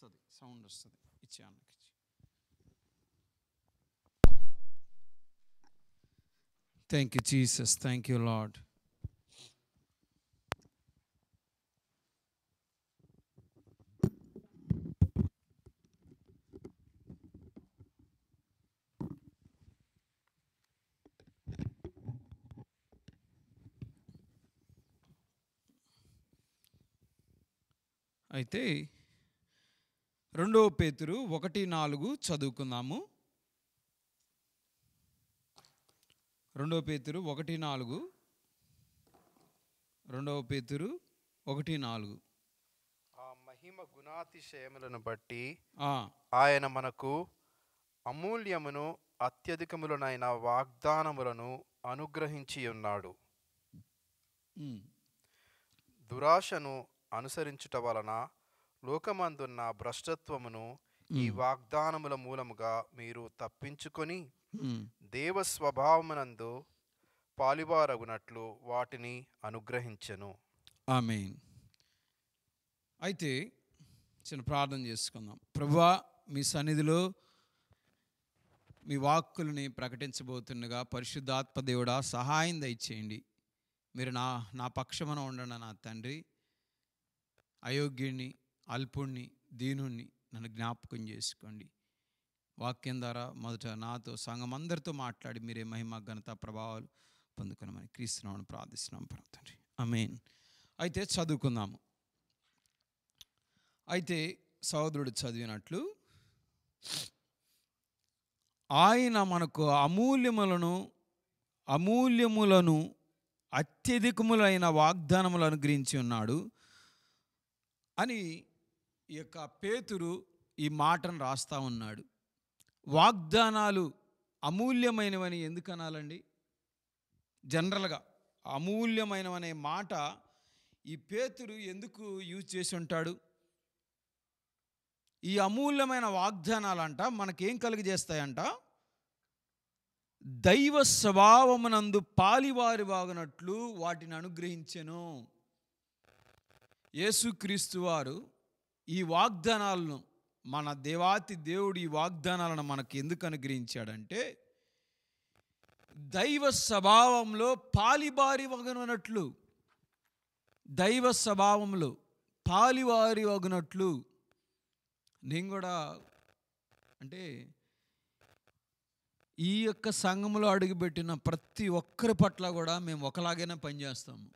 వస్తుంది, సౌండ్ వస్తుంది. ఇచ్చే అన్నకి ఇచ్చి. Thank you Jesus, thank you lord. అయితే 2 పేతురు 1:4 చదువుకుందాము. 2 పేతురు 1:4. 2 పేతురు 1:4. ఆ మహిమ గుణాతిశయములను బట్టి ఆయన మనకు అమూల్యమును అత్యధికములనైన వాగ్దానములను అనుగ్రహించి ఉన్నాడు. దురాశను అనుసరించుట వలన లోకమందున్న భ్రష్టత్వమును ఈ వాగ్దానముల మూలముగా మీరు తప్పించుకొని దేవ స్వభావమునందు పాలివారగునట్లు వాటిని అనుగ్రహించెను. ఆమేన్. అయితే చిన్న ప్రార్థన చేసుకుందాం. ప్రభువా, మీ సన్నిధిలో మీ వాక్కుల్ని ప్రకటించబోతుండగా పరిశుద్ధాత్మ దేవుడా సహాయం దయచేయండి. మీరు నా పక్షమున ఉండండి నా తండ్రి. అయోగ్యుణ్ణి, అల్పుణ్ణి, దీనుణ్ణి నన్ను జ్ఞాపకం చేసుకోండి. వాక్యం ద్వారా మొదట నాతో సంఘం అందరితో మాట్లాడి మీరే మహిమ ఘనత ప్రభావాలు పొందుకున్నామని క్రీస్తునామమున ప్రార్థిస్తున్నాం తండ్రి. ఆమేన్. అయితే చదువుకుందాము. అయితే సహోదరుడు చదివినట్లు ఆయన మనకు అమూల్యములను అత్యధికములైన వాగ్దానములు అనుగ్రహించి ఉన్నాడు అని ఈ యొక్క పేతురు ఈ మాటను రాస్తా ఉన్నాడు. వాగ్దానాలు అమూల్యమైనవని ఎందుకు అనాలండి? జనరల్గా అమూల్యమైనవనే మాట ఈ పేతురు ఎందుకు యూజ్ చేసి ఉంటాడు? ఈ అమూల్యమైన వాగ్దానాలంట మనకేం కలుగజేస్తాయంట? దైవ స్వభావమునందు పాలివారి వాగునట్లు వాటిని అనుగ్రహించెను. యేసుక్రీస్తు వారు ఈ వాగ్దానాలను, మన దేవాతి దేవుడు ఈ వాగ్దానాలను మనకు ఎందుకు అనుగ్రహించాడంటే దైవ స్వభావంలో పాలివారి వగునట్లు, దైవ స్వభావంలో పాలివారి వగునట్లు. నేను కూడా అంటే ఈ యొక్క సంఘంలో అడుగుపెట్టిన ప్రతి ఒక్కరి పట్ల కూడా మేము ఒకలాగైనా పనిచేస్తాము.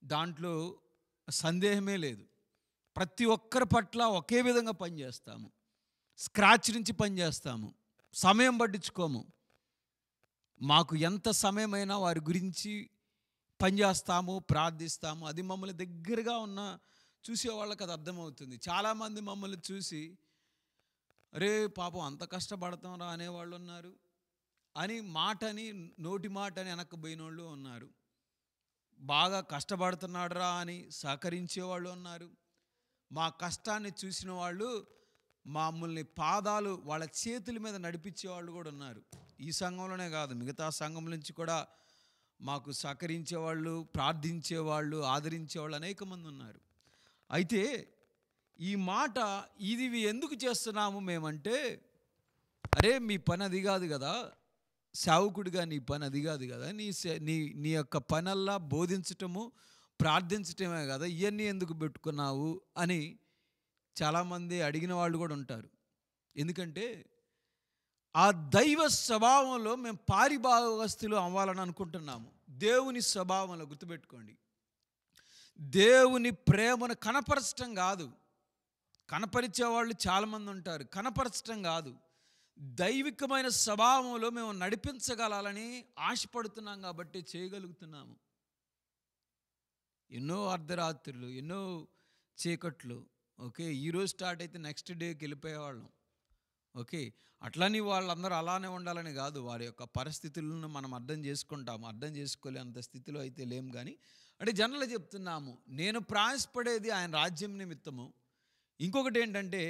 దాంట్లో సందేహమే లేదు. ప్రతి ఒక్కరి పట్ల ఒకే విధంగా పనిచేస్తాము. స్క్రాచ్ నుంచి పనిచేస్తాము. సమయం పట్టించుకోము. మాకు ఎంత సమయమైనా వారి గురించి పనిచేస్తాము, ప్రార్థిస్తాము. అది మమ్మల్ని దగ్గరగా ఉన్న చూసేవాళ్ళకి అది అర్థమవుతుంది. చాలామంది మమ్మల్ని చూసి అరే పాపం అంత కష్టపడతాం రా అనేవాళ్ళు ఉన్నారు, అని మాటని నోటి మాటని వెనక్కి పోయిన వాళ్ళు ఉన్నారు. బాగా కష్టపడుతున్నాడు రా అని సహకరించేవాళ్ళు ఉన్నారు. మా కష్టాన్ని చూసిన వాళ్ళు మమ్మల్ని పాదాలు వాళ్ళ చేతుల మీద నడిపించేవాళ్ళు కూడా ఉన్నారు. ఈ సంఘంలోనే కాదు, మిగతా సంఘం నుంచి కూడా మాకు సహకరించేవాళ్ళు, ప్రార్థించేవాళ్ళు, ఆదరించేవాళ్ళు అనేక మంది ఉన్నారు. అయితే ఈ మాట ఇది ఎందుకు చేస్తున్నాము మేమంటే, అరే మీ పని అది కాదు కదా, సేవకుడిగా నీ పని అది కాదు కదా, నీ యొక్క పనల్లా బోధించటము, ప్రార్థించటమే కదా, ఇవన్నీ ఎందుకు పెట్టుకున్నావు అని చాలామంది అడిగిన వాళ్ళు కూడా ఉంటారు. ఎందుకంటే ఆ దైవ స్వభావంలో మేము పారిభాగస్తులు అవ్వాలని అనుకుంటున్నాము. దేవుని స్వభావంలో గుర్తుపెట్టుకోండి, దేవుని ప్రేమను కనపరచటం కాదు. కనపరిచేవాళ్ళు చాలామంది ఉంటారు, కనపరచటం కాదు. దైవికమైన స్వభావంలో మేము నడిపించగలాలని ఆశపడుతున్నాం కాబట్టి చేయగలుగుతున్నాము. ఎన్నో అర్ధరాత్రులు, ఎన్నో చీకట్లు, ఓకే, ఈరోజు స్టార్ట్ అయితే నెక్స్ట్ డేకి వెళ్ళిపోయేవాళ్ళం. ఓకే, అట్లని వాళ్ళందరూ అలానే ఉండాలని కాదు. వారి యొక్క పరిస్థితులను మనం అర్థం చేసుకుంటాము. అర్థం చేసుకోలేంత స్థితిలో అయితే లేం. కానీ అంటే జనరల్గా చెప్తున్నాము, నేను ప్రయాసపడేది ఆయన రాజ్యం నిమిత్తము. ఇంకొకటి ఏంటంటే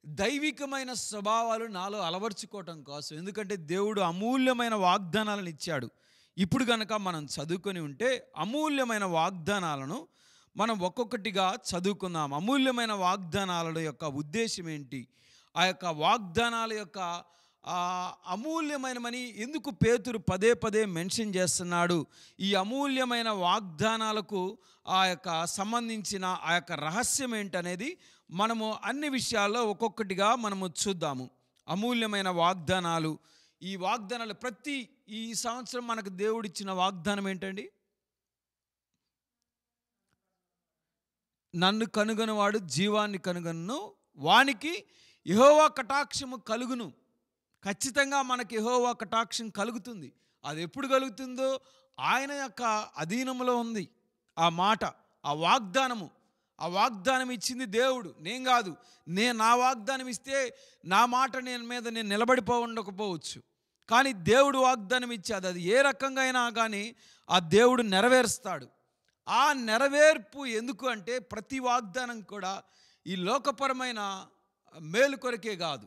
దైవికమైన స్వభావాలు నాలో అలవర్చుకోవటం కోసం. ఎందుకంటే దేవుడు అమూల్యమైన వాగ్దానాలను ఇచ్చాడు. ఇప్పుడు కనుక మనం చదువుకొని ఉంటే అమూల్యమైన వాగ్దానాలను మనం ఒక్కొక్కటిగా చదువుకుందాం. అమూల్యమైన వాగ్దానాల యొక్క ఉద్దేశం ఏంటి, ఆ యొక్క వాగ్దానాల యొక్క అమూల్యమైనమని ఎందుకు పేతురు పదే పదే మెన్షన్ చేస్తున్నాడు, ఈ అమూల్యమైన వాగ్దానాలకు ఆ యొక్క సంబంధించిన ఆ యొక్క రహస్యం ఏంటనేది మనము అన్ని విషయాల్లో ఒక్కొక్కటిగా మనము చూద్దాము. అమూల్యమైన వాగ్దానాలు, ఈ వాగ్దానాలు ఈ సంవత్సరం మనకు దేవుడిచ్చిన వాగ్దానం ఏంటండి? నన్ను కనుగొనవాడు జీవాన్ని కనుగొను, వానికి యెహోవా కటాక్షము కలుగును. ఖచ్చితంగా మనకి యెహోవా కటాక్షం కలుగుతుంది. అది ఎప్పుడు కలుగుతుందో ఆయన యొక్క అధీనంలో ఉంది ఆ మాట, ఆ వాగ్దానము. ఆ వాగ్దానం ఇచ్చింది దేవుడు, నేను కాదు. నా వాగ్దానం ఇస్తే నా మాట నేను నిలబడిపోవచ్చు, కానీ దేవుడు వాగ్దానం ఇచ్చేది అది ఏ రకంగా అయినా కానీ ఆ దేవుడు నెరవేరుస్తాడు. ఆ నెరవేర్పు ఎందుకు అంటే ప్రతి వాగ్దానం కూడా ఈ లోకపరమైన మేలు కొరకే కాదు.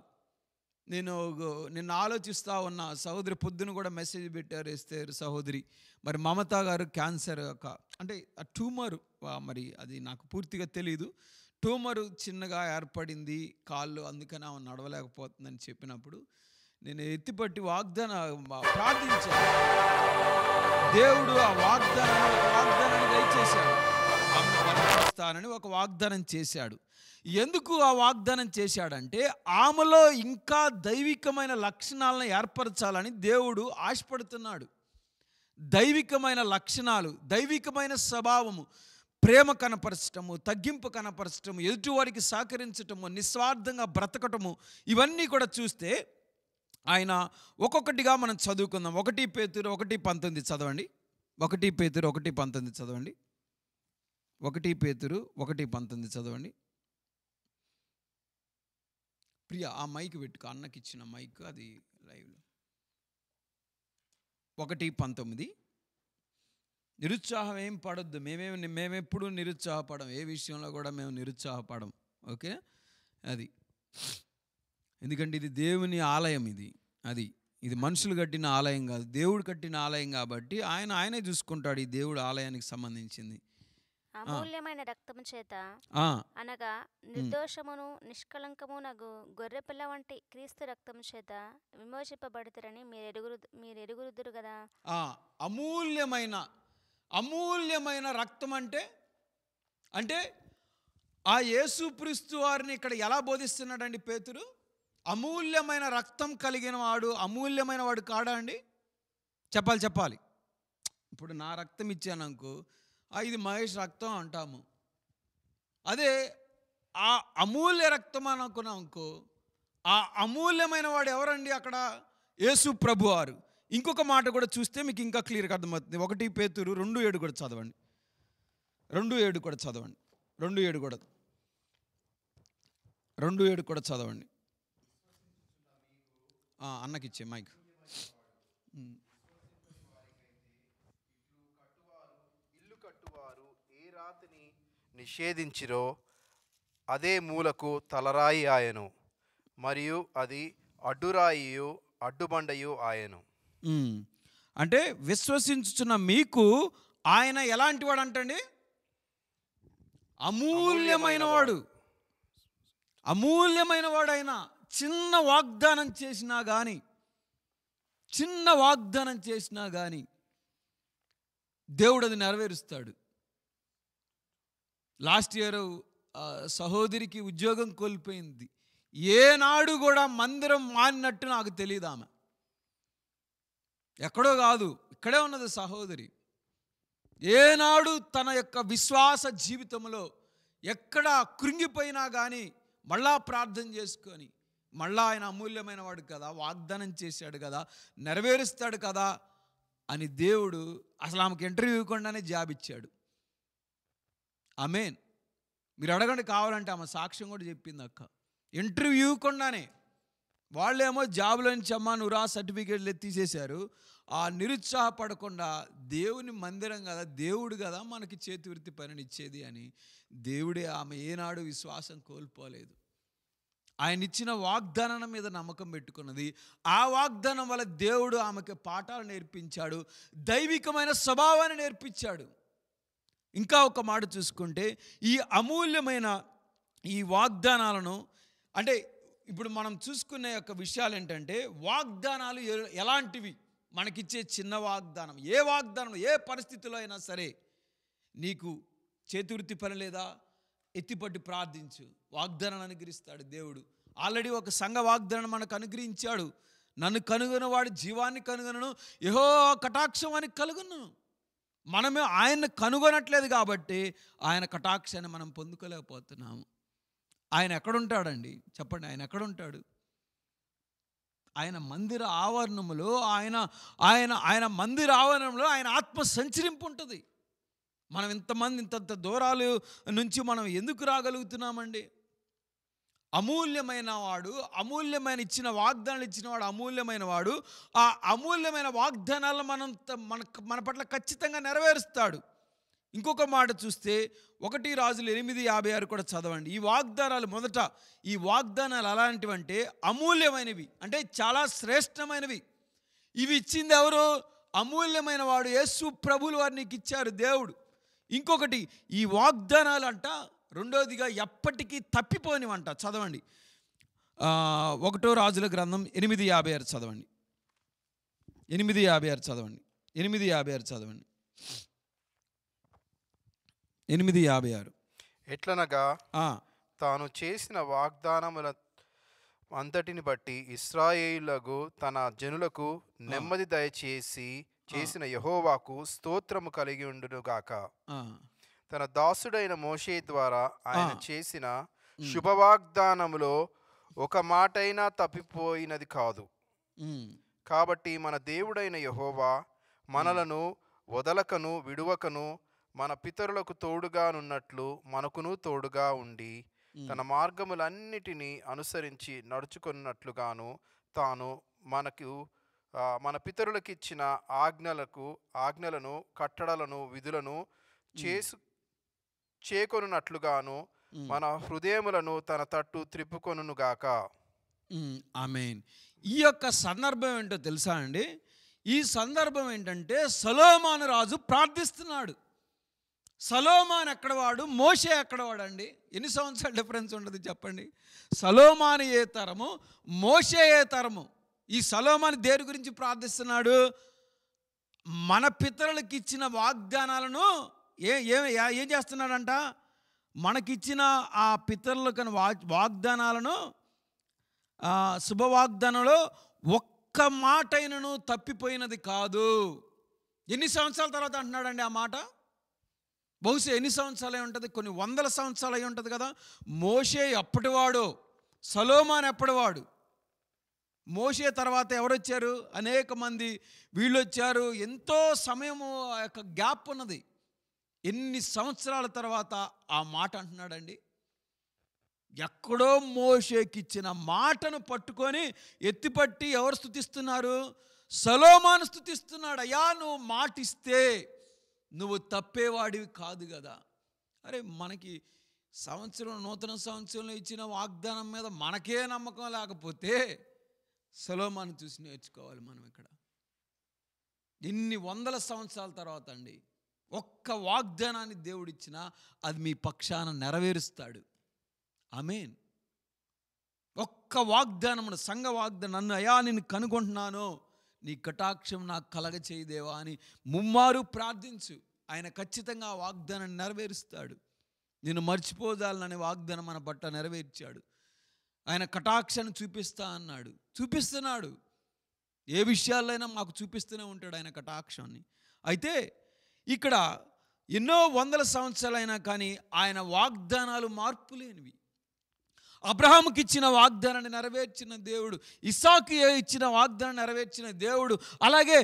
నిన్న ఆలోచిస్తూ ఉన్న సహోదరి పొద్దున కూడా మెసేజ్ పెట్టారు, ఎస్తేరు సహోదరి. మరి మమతా గారు క్యాన్సర్ అంటే ఆ ట్యూమర్, మరి అది నాకు పూర్తిగా తెలీదు, ట్యూమరు చిన్నగా ఏర్పడింది కాళ్ళు, అందుకని ఆమె నడవలేకపోతుందని చెప్పినప్పుడు నేను ఎత్తిపట్టి ప్రార్థించాను. దేవుడు ఆ వాగ్దానాన్ని దయచేశాడు, ఆమెను ఒక వాగ్దానం చేశాడు. ఎందుకు ఆ వాగ్దానం చేశాడంటే ఆమెలో ఇంకా దైవికమైన లక్షణాలను ఏర్పరచాలని దేవుడు ఆశపడుతున్నాడు. దైవికమైన లక్షణాలు, దైవికమైన స్వభావము, ప్రేమ కనపరచటము, తగ్గింపు కనపరచటము, ఎదుటివారికి సహకరించటము, నిస్వార్థంగా బ్రతకటము, ఇవన్నీ కూడా చూస్తే ఆయన ఒక్కొక్కటిగా మనం చదువుకుందాం. 1 పేతురు 1:19 చదవండి. 1 పేతురు 1:19 చదవండి. 1 పేతురు 1:19 చదవండి. ప్రియ ఆ మైక్ పెట్టుకో, అన్నకి ఇచ్చిన మైక్ అది లైవ్లో. 1:19. నిరుత్సాహం ఏం పడొద్దు. మేమెప్పుడు నిరుత్సాహపడం, ఏ విషయంలో కూడా మేము నిరుత్సాహపడం. ఓకే, అది ఎందుకంటే ఇది దేవుని ఆలయం, ఇది మనుషులు కట్టిన ఆలయం కాదు, దేవుడు కట్టిన ఆలయం కాబట్టి ఆయనే చూసుకుంటాడు ఈ దేవుడు ఆలయానికి సంబంధించింది. అమూల్యమైన రక్తము చేత అనగా నిర్దోషమును నిష్కలంకమునగు గొర్రెపిల్ల వంటి క్రీస్తు రక్తము చేత విమోచింపబడతారని మీరు ఎరుగుదురు కదా. అమూల్యమైన రక్తం అంటే ఆ యేసుక్రీస్తు వారిని ఇక్కడ ఎలా బోధిస్తున్నాడండి పేతురు? అమూల్యమైన రక్తం కలిగిన వాడు అమూల్యమైన వాడు కాడా అండి? చెప్పాలి. ఇప్పుడు నా రక్తం ఇచ్చాననుకో, ఇది మహేష్ రక్తం అంటాము. అదే ఆ అమూల్య రక్తం అనుకున్నామనుకో, ఆ అమూల్యమైన వాడు ఎవరండి? అక్కడ యేసు ప్రభు వారు. ఇంకొక మాట కూడా చూస్తే మీకు ఇంకా క్లియర్గా అర్థమవుతుంది. 1 పేతురు 2:7 కూడా చదవండి. 2:7 కూడా చదవండి. 2:7 కూడా చదవండి. అన్నకిచ్చే మైక్. ఇల్లు కట్టువారు ఏ రాతిని నిషేధించిరో అదే మూలకు తలరాయి ఆయను, మరియు అది అడ్డురాయియు అడ్డుబండయు ఆయను. అంటే విశ్వసించుచున్న మీకు ఆయన ఎలాంటి వాడు అంటండి? అమూల్యమైన వాడు. ఆయన చిన్న వాగ్దానం చేసినా కానీ దేవుడు అది నెరవేరుస్తాడు. లాస్ట్ ఇయర్ సహోదరికి ఉద్యోగం కోల్పోయింది. ఏనాడు కూడా మందిరం మారినట్టు నాకు తెలియదు. ఆమె ఎక్కడో కాదు, ఇక్కడే ఉన్నది సహోదరి. ఏనాడు తన యొక్క విశ్వాస జీవితంలో ఎక్కడ కృంగిపోయినా కానీ మళ్ళా ప్రార్థన చేసుకొని, మళ్ళా ఆయన అమూల్యమైన వాడు కదా, వాగ్దానం చేశాడు కదా, నెరవేరుస్తాడు కదా అని దేవుడు అసలు ఆమెకు ఇంటర్వ్యూ ఇవ్వకుండానే జాబ్ ఇచ్చాడు. ఆమేన్. మీరు అడగండి కావాలంటే, ఆమె సాక్ష్యం కూడా చెప్పింది. అక్క ఇంటర్వ్యూ ఇవ్వకుండానే వాళ్ళేమో జాబులో నుంచి అమ్మా నువ్వు రా సర్టిఫికేట్లు తీసేశారు. ఆ నిరుత్సాహపడకుండా దేవుని మందిరం కదా, దేవుడు కదా మనకి చేతి వృత్తి పనిని ఇచ్చేది అని దేవుడే, ఆమె ఏనాడు విశ్వాసం కోల్పోలేదు. ఆయన ఇచ్చిన వాగ్దానం మీద నమ్మకం పెట్టుకున్నది. ఆ వాగ్దానం వల్ల దేవుడు ఆమెకి పాఠాలు నేర్పించాడు, దైవికమైన స్వభావాన్ని నేర్పించాడు. ఇంకా ఒక మాట చూసుకుంటే ఈ అమూల్యమైన ఈ వాగ్దానాలను, అంటే ఇప్పుడు మనం చూసుకునే యొక్క విషయాలు ఏంటంటే, వాగ్దానాలు ఎలాంటివి, మనకిచ్చే చిన్న వాగ్దానం, ఏ వాగ్దానం ఏ పరిస్థితిలో అయినా సరే, నీకు చేతివృత్తి పని లేదా, ఎత్తిపట్టి ప్రార్థించు, వాగ్దానాన్ని అనుగ్రహిస్తాడు దేవుడు. ఆల్రెడీ ఒక సంఘ వాగ్దానం మనకు అనుగ్రహించాడు. నన్ను కనుగొనవాడు జీవాన్ని కనుగొనను, యెహోవా కటాక్షం కలుగును. మనమే ఆయన్ని కనుగొనట్లేదు కాబట్టి ఆయన కటాక్షాన్ని మనం పొందుకోలేకపోతున్నాము. ఆయన ఎక్కడుంటాడండి చెప్పండి? ఆయన ఎక్కడుంటాడు? ఆయన మందిర ఆవరణంలో, ఆయన ఆయన ఆయన మందిర ఆవరణంలో ఆయన ఆత్మ సంచరింపు ఉంటుంది. మనం ఇంతమంది ఇంత దూరాలు నుంచి మనం ఎందుకు రాగలుగుతున్నామండి? అమూల్యమైన వాడు, అమూల్యమైన ఇచ్చిన వాగ్దానాలు ఇచ్చిన వాడు అమూల్యమైన వాడు. ఆ అమూల్యమైన వాగ్దానాలను మన పట్ల ఖచ్చితంగా నెరవేరుస్తాడు. ఇంకొక మాట చూస్తే 1 రాజులు 8:56 కూడా చదవండి. ఈ వాగ్దానాలు, మొదట ఈ వాగ్దానాలు ఎలాంటివంటే అమూల్యమైనవి, అంటే చాలా శ్రేష్టమైనవి. ఇవి ఇచ్చింది ఎవరు? అమూల్యమైన వాడు యేసు ప్రభువుల వారు నీకు ఇచ్చారు దేవుడు. ఇంకొకటి, ఈ వాగ్దానాలు అంట రెండోదిగా ఎప్పటికీ తప్పిపోనివంట. చదవండి 1 రాజుల గ్రంథం 8:56 చదవండి. 8:56 చదవండి. 8:56 చదవండి. 8:56. ఎట్లనగా తాను చేసిన వాగ్దానముల అంతటిని బట్టి ఇశ్రాయేలులకు తన జనులకు నెమ్మది దయచేసి చేసిన యెహోవాకు స్తోత్రము కలిగి ఉండునుగాక. తన దాసుడైన మోషే ద్వారా ఆయన చేసిన శుభవాగ్దానములో ఒక మాటైనా తప్పిపోయినది కాదు. కాబట్టి మన దేవుడైన యెహోవా మనలను వదలకను విడువకను మన పితరులకు తోడుగానున్నట్లు మనకును తోడుగా ఉండి తన మార్గములన్నిటినీ అనుసరించి నడుచుకున్నట్లుగాను తాను మన పితరులకు ఇచ్చిన ఆజ్ఞలను కట్టడలను విధులను చేకొనున్నట్లుగాను మన హృదయములను తన తట్టు త్రిప్పుకొనుగాక. ఆమేన్. ఈ యొక్క సందర్భం ఏంటో తెలుసా అండి? ఈ సందర్భం ఏంటంటే సొలొమోను రాజు ప్రార్థిస్తున్నాడు. సొలొమోను ఎక్కడవాడు, మోషే ఎక్కడవాడు అండి? ఎన్ని సంవత్సరాల డిఫరెన్స్ ఉంటుంది చెప్పండి? సొలొమోను ఏ తరము, మోషే ఏ తరము? ఈ సొలొమోను దేని గురించి ప్రార్థిస్తున్నాడు? మన పితరులకు ఇచ్చిన వాగ్దానాలను ఏం చేస్తున్నాడంట? మనకిచ్చిన ఆ పితరులకు వాగ్దానాలను, శుభవాగ్దానంలో ఒక్క మాటైనను తప్పిపోయినది కాదు. ఎన్ని సంవత్సరాల తర్వాత అంటున్నాడండి ఆ మాట? బహుశా ఎన్ని సంవత్సరాలు అయి ఉంటుంది? కొన్ని వందల సంవత్సరాలు అయి ఉంటుంది కదా. మోషే ఎప్పటివాడు, సొలొమోను ఎప్పటివాడు? మోషే తర్వాత ఎవరొచ్చారు? అనేక మంది వీళ్ళు వచ్చారు. ఎంతో సమయము ఆ యొక్క గ్యాప్ ఉన్నది. ఎన్ని సంవత్సరాల తర్వాత ఆ మాట అంటున్నాడండి? ఎక్కడో మోషేకిచ్చిన మాటను పట్టుకొని ఎత్తిపట్టి ఎవరు స్తుతిస్తున్నారు? సొలొమోను స్తుతిస్తున్నాడు. అయ్యా, నువ్వు మాటిస్తే నువ్వు తప్పేవాడివి కాదు కదా. అరే, మనకి నూతన సంవత్సరంలో ఇచ్చిన వాగ్దానం మీద మనకే నమ్మకం లేకపోతే సొలొమోను చూసి నేర్చుకోవాలి మనం. ఇక్కడ ఇన్ని వందల సంవత్సరాల తర్వాత అండి ఒక్క వాగ్దానాన్ని దేవుడిచ్చినా అది మీ పక్షాన నెరవేరుస్తాడు. ఆమేన్. ఒక్క వాగ్దానమును, సంఘ వాగ్దానం, నన్ను అయ్యా నిన్ను కనుగొంటున్నాను, నీ కటాక్షం నాకు కలగ చేయదేవా అని ముమ్మారు ప్రార్థించు. ఆయన ఖచ్చితంగా ఆ వాగ్దానాన్ని నెరవేరుస్తాడు. నేను మర్చిపోదాలనే వాగ్దానం మన పట్ల నెరవేర్చాడు. ఆయన కటాక్షాన్ని చూపిస్తా అన్నాడు, చూపిస్తున్నాడు. ఏ విషయాలైనా మాకు చూపిస్తూనే ఉంటాడు ఆయన కటాక్షాన్ని. అయితే ఇక్కడ ఎన్నో వందల సంవత్సరాలైనా కానీ ఆయన వాగ్దానాలు మార్పు లేనివి. అబ్రహాముకి ఇచ్చిన వాగ్దానాన్ని నెరవేర్చిన దేవుడు, ఇస్సాకు ఇచ్చిన వాగ్దానం నెరవేర్చిన దేవుడు, అలాగే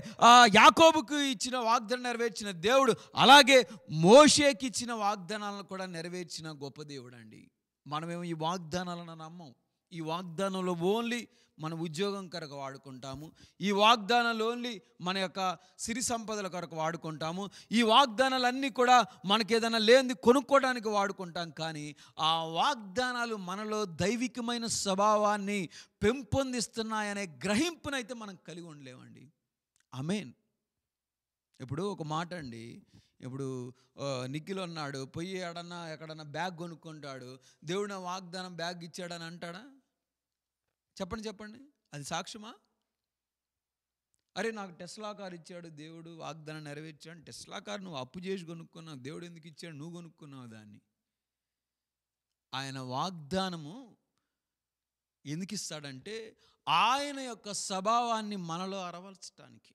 యాకోబుకు ఇచ్చిన వాగ్దానం నెరవేర్చిన దేవుడు, అలాగే మోషేకి ఇచ్చిన వాగ్దానాలను కూడా నెరవేర్చిన గొప్ప దేవుడు అండి. మనమేమో ఈ వాగ్దానాలను నమ్మం. ఈ వాగ్దానంలో ఓన్లీ మన ఉద్యోగం కొరకు వాడుకుంటాము. ఈ వాగ్దానాలు ఓన్లీ మన యొక్క సిరి సంపదల కొరకు వాడుకుంటాము. ఈ వాగ్దానాలన్నీ కూడా మనకి ఏదైనా లేనిది కొనుక్కోవడానికి వాడుకుంటాం. కానీ ఆ వాగ్దానాలు మనలో దైవికమైన స్వభావాన్ని పెంపొందిస్తున్నాయనే గ్రహింపునైతే మనం కలిగి ఉండలేమండి. ఆమేన్. ఇప్పుడు ఒక మాట అండి, ఇప్పుడు నిఖిల్ అన్నాడు, పోయి ఎక్కడన్నా బ్యాగ్ కొనుక్కుంటాడు, దేవుడు నా వాగ్దానం బ్యాగ్ ఇచ్చాడని అంటాడా? చెప్పండి, అది సాక్ష్యమా? అరే నాకు టెస్లా కార్ ఇచ్చాడు దేవుడు, వాగ్దానం నెరవేర్చాడు. టెస్లా కార్ నువ్వు అప్పు చేసి కొనుక్కున్నావు, దేవుడు ఎందుకు ఇచ్చాడు? నువ్వు కొనుక్కున్నావు దాన్ని. ఆయన వాగ్దానము ఎందుకు ఇస్తాడంటే ఆయన యొక్క స్వభావాన్ని మనలో అరవల్చడానికి.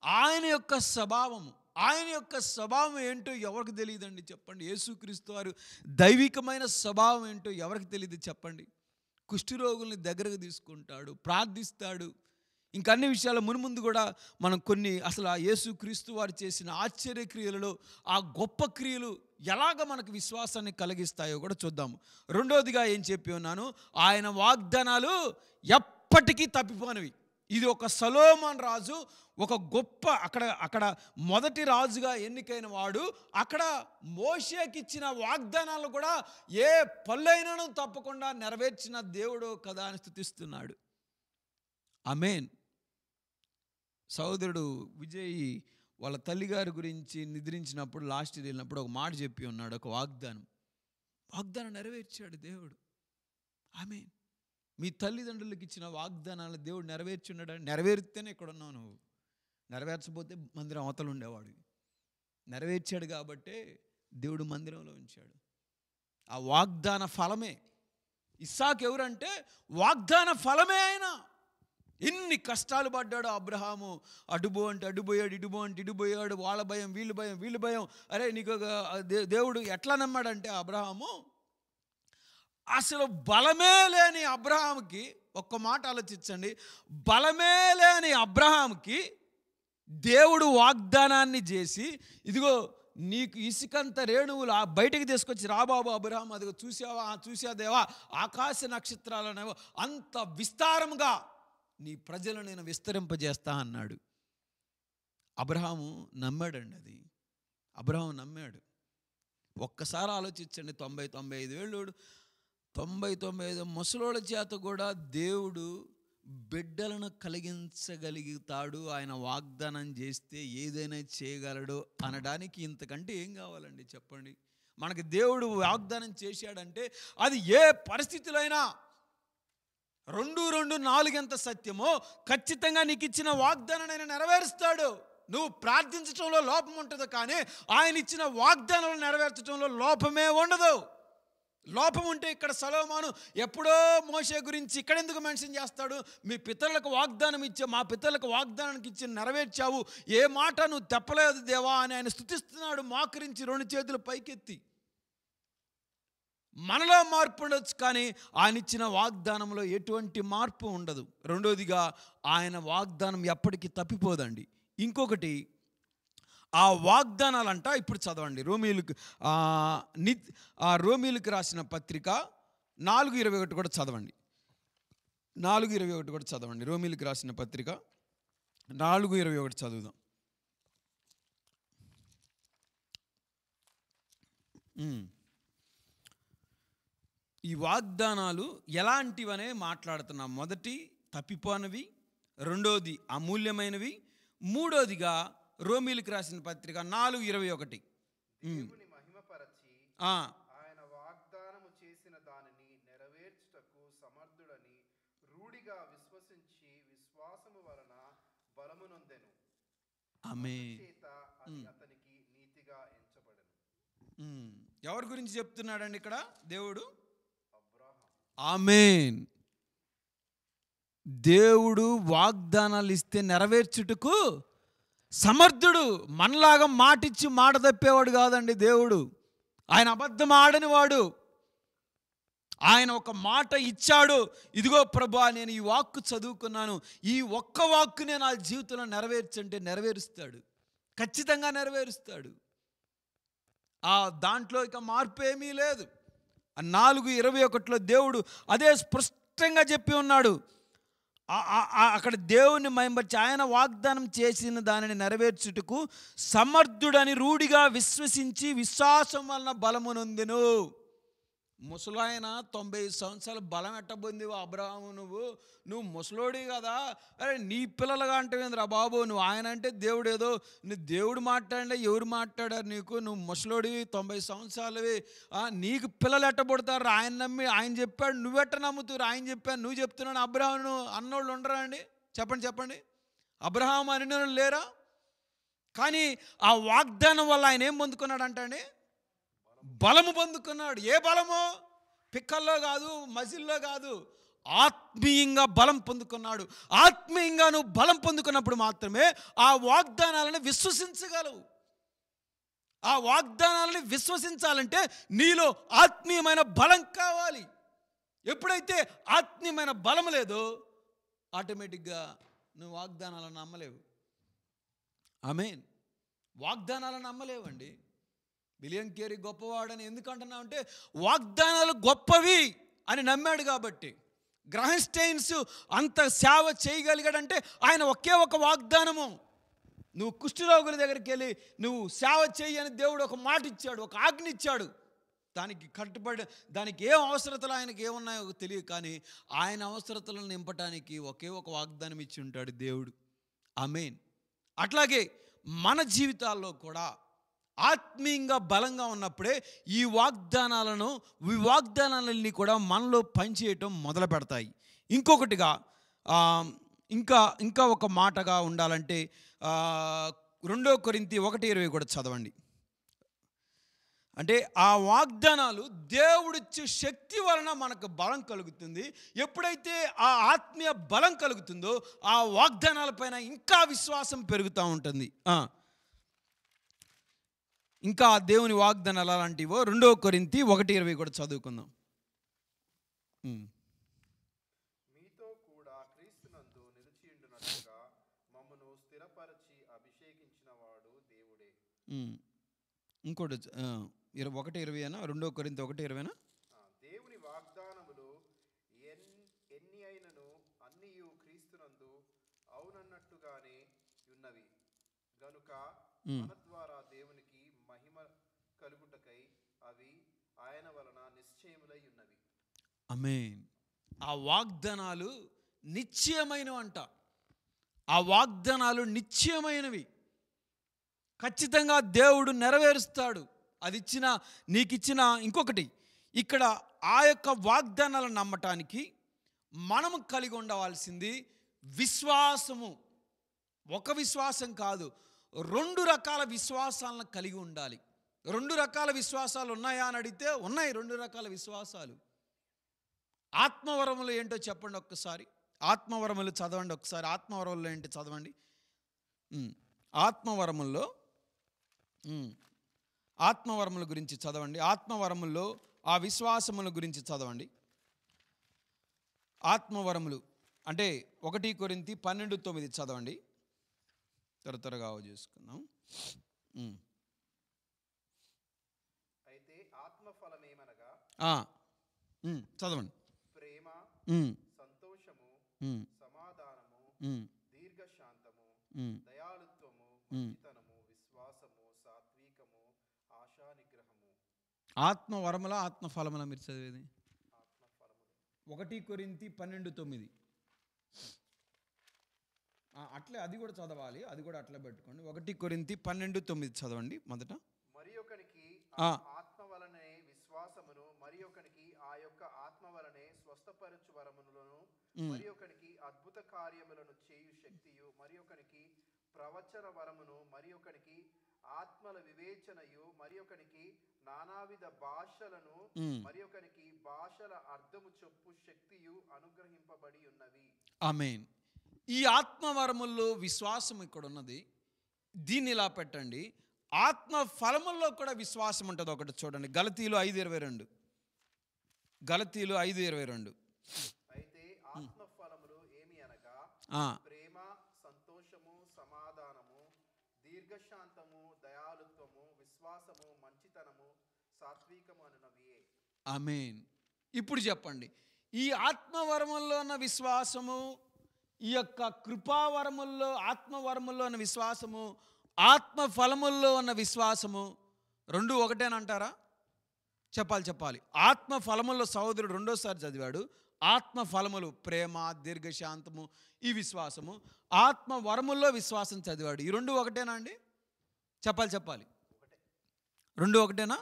ఆయన యొక్క స్వభావం ఏంటో ఎవరికి తెలియదండి చెప్పండి. యేసుక్రీస్తు వారు దైవికమైన స్వభావం ఏంటో ఎవరికి తెలియదు చెప్పండి. కుష్ఠరోగుల్ని దగ్గరకు తీసుకుంటాడు, ప్రార్థిస్తాడు. ఇంకన్ని విషయాలు మున్ముందు కూడా మనం కొన్ని అసలు ఆ యేసుక్రీస్తు వారు చేసిన ఆశ్చర్యక్రియలలో ఆ గొప్ప క్రియలు ఎలాగ మనకు విశ్వాసాన్ని కలిగిస్తాయో కూడా చూద్దాము. రెండోదిగా ఏం చెప్పి ఉన్నాను, ఆయన వాగ్దానాలు ఎప్పటికీ తప్పిపోనివి. ఇది ఒక సొలొమోను రాజు, ఒక గొప్ప అక్కడ మొదటి రాజుగా ఎన్నికైన వాడు. అక్కడ మోషేకి ఇచ్చిన వాగ్దానాలు కూడా ఏ పల్లైనను తప్పకుండా నెరవేర్చిన దేవుడు కదా అని స్తుతిస్తున్నాడు. ఆమేన్. సోదరుడు విజయ్ వాళ్ళ తల్లిగారి గురించి నిద్రించినప్పుడు లాస్ట్ ఇయర్ వెళ్ళినప్పుడు ఒక మాట చెప్పి ఉన్నాడు, ఒక వాగ్దానం నెరవేర్చాడు దేవుడు. ఆమేన్. మీ తల్లిదండ్రులకు ఇచ్చిన వాగ్దానాలు దేవుడు నెరవేర్చున్నాడు. నెరవేరితేనే ఇక్కడ ఉన్నావు నువ్వు. నెరవేర్చబోతే మందిరం అవతలు ఉండేవాడు. నెరవేర్చాడు కాబట్టే దేవుడు మందిరంలో ఉంచాడు. ఆ వాగ్దాన ఫలమే ఇస్సాకు. ఎవరంటే వాగ్దాన ఫలమే ఆయన. ఎన్ని కష్టాలు పడ్డాడు అబ్రహాము. అడుబో అంటే అడ్డుపోయాడు, ఇడుబో అంటే ఇడిపోయాడు. వాళ్ళ భయం, వీళ్ళు భయం. అరే నీకు దేవుడు ఎట్లా నమ్మాడంటే అబ్రహాము అసలు బలమే లేని అబ్రహాముకి, ఒక్క మాట ఆలోచించండి, బలమే లేని అబ్రహాముకి దేవుడు వాగ్దానాన్ని చేసి, ఇదిగో నీకు ఇసుకంత రేణువులు బయటకు తీసుకొచ్చి రాబాబు అబ్రహాం, అదిగో చూసావా దేవా, ఆకాశ నక్షత్రాలనేవో అంత విస్తారంగా నీ ప్రజలు నేను విస్తరింపజేస్తా అన్నాడు. అబ్రహాము నమ్మాడండి. అది అబ్రహాము నమ్మాడు. ఒక్కసారి ఆలోచించండి, 90-95 ఏళ్ళు 90-95 ముసలోళ్ళ చేత కూడా దేవుడు బిడ్డలను కలిగించగలుగుతాడు, ఆయన వాగ్దానం చేస్తే ఏదైనా చేయగలడు అనడానికి ఇంతకంటే ఏం కావాలండి చెప్పండి. మనకి దేవుడు వాగ్దానం చేశాడంటే అది ఏ పరిస్థితుల్లో అయినా 2-4 ఎంత సత్యమో ఖచ్చితంగా నీకు ఇచ్చిన వాగ్దానం ఆయన నెరవేరుస్తాడు. నువ్వు ప్రార్థించడంలో లోపం ఉంటుంది, కానీ ఆయన ఇచ్చిన వాగ్దానాలు నెరవేర్చడంలో లోపమే ఉండదు. లోపం ఉంటే ఇక్కడ సొలొమోను ఎప్పుడో మోషే గురించి ఇక్కడ ఎందుకు మెన్షన్ చేస్తాడు? మీ పితరులకు వాగ్దానం ఇచ్చే, మా పితరులకు వాగ్దానానికి ఇచ్చి నెరవేర్చావు, ఏ మాట నువ్వు తెప్పలేదు దేవా అని ఆయన స్తుతిస్తున్నాడు, మోకరించి 2 చేతులు పైకెత్తి. మనలో మార్పు ఉండొచ్చు, కానీ ఆయన ఇచ్చిన వాగ్దానంలో ఎటువంటి మార్పు ఉండదు. రెండోదిగా ఆయన వాగ్దానం ఎప్పటికీ తప్పిపోదండి. ఇంకొకటి, ఆ వాగ్దానాలంట ఇప్పుడు చదవండి, రోమీలకు రాసిన పత్రిక 4:21 కూడా చదవండి. 4:21 కూడా చదవండి. రోమీలకు రాసిన పత్రిక 4:21 చదువుదాం. ఈ వాగ్దానాలు ఎలాంటివనే మాట్లాడుతున్నాం. మొదటి తప్పిపోనివి, రెండోది అమూల్యమైనవి, మూడోదిగా రోమీలకు రాసిన పత్రిక 4:21 దేవుని మహిమపరచి ఆయన వాగ్దానము చేసిన దానిని నెరవేర్చుటకు సమర్థుడని రూఢిగా విశ్వసించి విశ్వాసము వలన బలము నొందెను. ఆమేన్. అది అతనికి నీతిగా ఎంచబడెను. ఎవరి గురించి చెప్తున్నాడండి ఇక్కడ దేవుడు? ఆమేన్. దేవుడు వాగ్దానాలు ఇస్తే నెరవేర్చుటకు సమర్థుడు. మనలాగా మాటిచ్చి మాట తప్పేవాడు కాదండి దేవుడు. ఆయన అబద్ధం ఆడని వాడు. ఆయన ఒక మాట ఇచ్చాడు, ఇదిగో ప్రభువా నేను ఈ వాక్కు చదువుకున్నాను, ఈ ఒక్క వాక్కునే నా జీవితంలో నెరవేర్చంటే నెరవేరుస్తాడు, ఖచ్చితంగా నెరవేరుస్తాడు. దాంట్లో ఇక మార్పు ఏమీ లేదు. 4:21 దేవుడు అదే స్పష్టంగా చెప్పి ఉన్నాడు. అక్కడ దేవుని మహిమపరిచి ఆయన వాగ్దానం చేసిన దానిని నెరవేర్చుటకు సమర్థుడని రూఢిగా విశ్వసించి విశ్వాసం వలన బలము నొందెను. ముసలాయన 95 సంవత్సరాలు బలం ఎట్టబొందివా అబ్రహాము, నువ్వు ముసలోడి కదా, అరే నీ పిల్లలుగా అంటేంద్రా బాబు, నువ్వు ఆయన అంటే దేవుడు ఏదో నీ దేవుడు మాట్లాడే, ఎవరు మాట్లాడారు నీకు, నువ్వు ముసలోడివి 90 సంవత్సరాలవి, నీకు పిల్లలు ఎట్టబడతారు, ఆయన నమ్మి ఆయన చెప్పాడు, నువ్వెట్ట నమ్ముతారు, ఆయన చెప్పాడు నువ్వు చెప్తున్నాడు. అబ్రహాము అన్నోళ్ళు ఉండరా అండి? చెప్పండి. అబ్రహాం అన్నోళ్ళు లేరా? కానీ ఆ వాగ్దానం వల్ల ఆయన ఏం పొందుకున్నాడు అంటండి? బలము పొందుకున్నాడు. ఏ బలము? పిక్కల్లో కాదు, మజిల్లో కాదు, ఆత్మీయంగా బలం పొందుకున్నాడు. ఆత్మీయంగా నువ్వు బలం పొందుకున్నప్పుడు మాత్రమే ఆ వాగ్దానాలను విశ్వసించగలవు. ఆ వాగ్దానాలను విశ్వసించాలంటే నీలో ఆత్మీయమైన బలం కావాలి. ఎప్పుడైతే ఆత్మీయమైన బలం లేదో ఆటోమేటిక్గా నువ్వు వాగ్దానాలను నమ్మలేవు. ఆమేన్. వాగ్దానాలను నమ్మలేవండి. విలియం కేరీ గొప్పవాడని ఎందుకు అంటున్నావు అంటే వాగ్దానాలు గొప్పవి అని నమ్మాడు కాబట్టి. గ్రహం స్టెయిన్స్ అంత సేవ చేయగలిగాడంటే ఆయన ఒకే ఒక వాగ్దానము, నువ్వు కుష్ఠరోగుల దగ్గరికి వెళ్ళి నువ్వు సేవ చేయి అని దేవుడు ఒక మాట ఇచ్చాడు, ఒక ఆజ్ఞ ఇచ్చాడు. దానికి కట్టుబడి దానికి ఏం అవసరతలు ఆయనకి ఏమున్నాయో తెలియదు, కానీ ఆయన అవసరతలను నింపడానికి ఒకే ఒక వాగ్దానం ఇచ్చి ఉంటాడు దేవుడు. ఆమేన్. అట్లాగే మన జీవితాల్లో కూడా ఆత్మీయంగా బలంగా ఉన్నప్పుడే ఈ వాగ్దానాలన్నీ కూడా మనలో పనిచేయటం మొదలు పెడతాయి. ఇంకొకటిగా ఇంకా ఒక మాటగా ఉండాలంటే 2 కొరింథీ 1:20 కూడా చదవండి. అంటే ఆ వాగ్దానాలు దేవుడిచ్చే శక్తి వలన మనకు బలం కలుగుతుంది. ఎప్పుడైతే ఆ ఆత్మీయ బలం కలుగుతుందో ఆ వాగ్దానాలపైన ఇంకా విశ్వాసం పెరుగుతూ ఉంటుంది. ఇంకా దేవుని వాగ్దానాలు అలాంటివో 2 కొరింథీ 1:20 కూడా చదువుకుందాం. మీతో కూడా క్రీస్తునందు నిలిచియుండునట్లుగా మమ్మను స్థిరపరచి అభిషేకించిన వాడు దేవుడే. ఇంకోటి 1:20 అయినా 2 కొరింథీ 1:20 దేవుని వాగ్దానములు ఎన్ని అయినను అన్నియు క్రీస్తునందు అవునన్నట్టుగానే ఉన్నవి గనుక మన ద్వారా దేవునికి మహిమ కలుగుటకై అవి ఆయన వలన నిశ్చయములై ఉన్నవి. ఆమేన్. ఆ వాగ్దానాలు నిశ్చయమైనవంట. ఆ వాగ్దానాలు నిశ్చయమైనవి, ఖచ్చితంగా దేవుడు నెరవేరుస్తాడు. అది నీకిచ్చిన ఇంకొకటి ఇక్కడ ఆ యొక్క వాగ్దానాలను నమ్మటానికి మనము కలిగి ఉండవలసింది విశ్వాసము. ఒక విశ్వాసం కాదు, 2 రకాల విశ్వాసాలను కలిగి ఉండాలి. 2 రకాల విశ్వాసాలు ఉన్నాయా అని అడిగితే ఉన్నాయి. 2 రకాల విశ్వాసాలు. ఆత్మవరములు ఏంటో చెప్పండి ఒక్కసారి. ఆత్మవరములు చదవండి ఒకసారి. ఆత్మవరములు ఏంటి చదవండి. ఆత్మవరముల గురించి చదవండి. ఆత్మవరముల్లో ఆ విశ్వాసముల గురించి చదవండి. ఆత్మవరములు అంటే 1 కొరింథీ 12:9 చదవండి. త్వరగా చేసుకుందాం. అయితే ఆత్మఫలమేమనగా చదవండి. ప్రేమ, సంతోషము, సమాధానము, దీర్ఘశాంతము, దయాళుత్వము, మంచితనము, విశ్వాసము, సాత్వికము, ఆశానిగ్రహము. ఆత్మవరముల ఆత్మఫలముల మీరు చదివేది 1 కొరింథీ 12:9. అట్లే అది కూడా చదవాలి, అది కూడా అట్లా పెట్టుకోండి. 1 కొరింథీ 12:9 చదవండి మొదట. మరి ఒకనికి ఆత్మ వలనే విశ్వాసమును, మరి ఒకనికి ఆ యొక్క ఆత్మ వలనే స్వస్థపరచు వరములను, మరి ఒకనికి అద్భుత కార్యములను చేయు శక్తియు, మరి ఒకనికి ప్రవచన వరమును, మరి ఒకనికి ఆత్మల వివేచనయు, మరి ఒకనికి నానావిధ భాషలను, మరి ఒకనికి భాషల అర్థము చొప్పు శక్తియు అనుగ్రహింపబడి ఉన్నవి. ఆమేన్. ఈ ఆత్మవరముల్లో విశ్వాసం ఇక్కడ ఉన్నది. దీన్ని ఇలా పెట్టండి. ఆత్మ ఫలముల్లో కూడా విశ్వాసం ఉంటుంది. ఒకటి చూడండి, గలతీలు 5:22. గలతీలు 5:22. అయితే ఆత్మ ఫలములు ఏమి అనగా ప్రేమ, సంతోషము, సమాధానము, దీర్ఘశాంతము, దయాళుత్వము, విశ్వాసము, మంచితనము, సాత్వికము అనునవియే. ఆమేన్. ఇప్పుడు చెప్పండి, ఈ ఆత్మవరముల్లో ఉన్న విశ్వాసము, ఈ యొక్క కృపావరముల్లో ఆత్మవరముల్లో ఉన్న విశ్వాసము, ఆత్మ ఫలముల్లో ఉన్న విశ్వాసము 2 ఒకటేనంటారా? చెప్పాలి. ఆత్మ ఫలముల్లో సహోదరుడు రెండోసారి చదివాడు. ఆత్మ ఫలములు ప్రేమ, దీర్ఘశాంతము, ఈ విశ్వాసము. ఆత్మ వరముల్లో విశ్వాసం చదివాడు. ఈ రెండు ఒకటేనా అండి? చెప్పాలి. రెండు ఒకటేనా?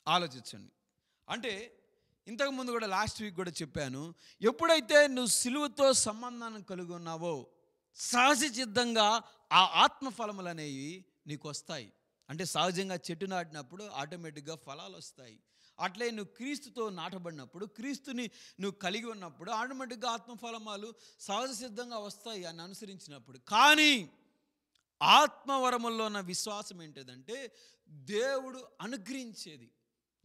ఆలోచించండి. అంటే ఇంతకుముందు కూడా లాస్ట్ వీక్ కూడా చెప్పాను, ఎప్పుడైతే నువ్వు సిలువతో సంబంధాన్ని కలిగి ఉన్నావో సహజ సిద్ధంగా ఆ ఆత్మఫలములు అనేవి నీకు వస్తాయి. అంటే సహజంగా చెట్టు నాటినప్పుడు ఆటోమేటిక్గా ఫలాలు వస్తాయి. అట్లే నువ్వు క్రీస్తుతో నాటబడినప్పుడు, క్రీస్తుని నువ్వు కలిగి ఉన్నప్పుడు ఆటోమేటిక్గా ఆత్మఫలమాలు సహజ సిద్ధంగా వస్తాయి అని అనుసరించినప్పుడు. కానీ ఆత్మవరముల్లో ఉన్న విశ్వాసం ఏంటిదంటే దేవుడు అనుగ్రహించేది.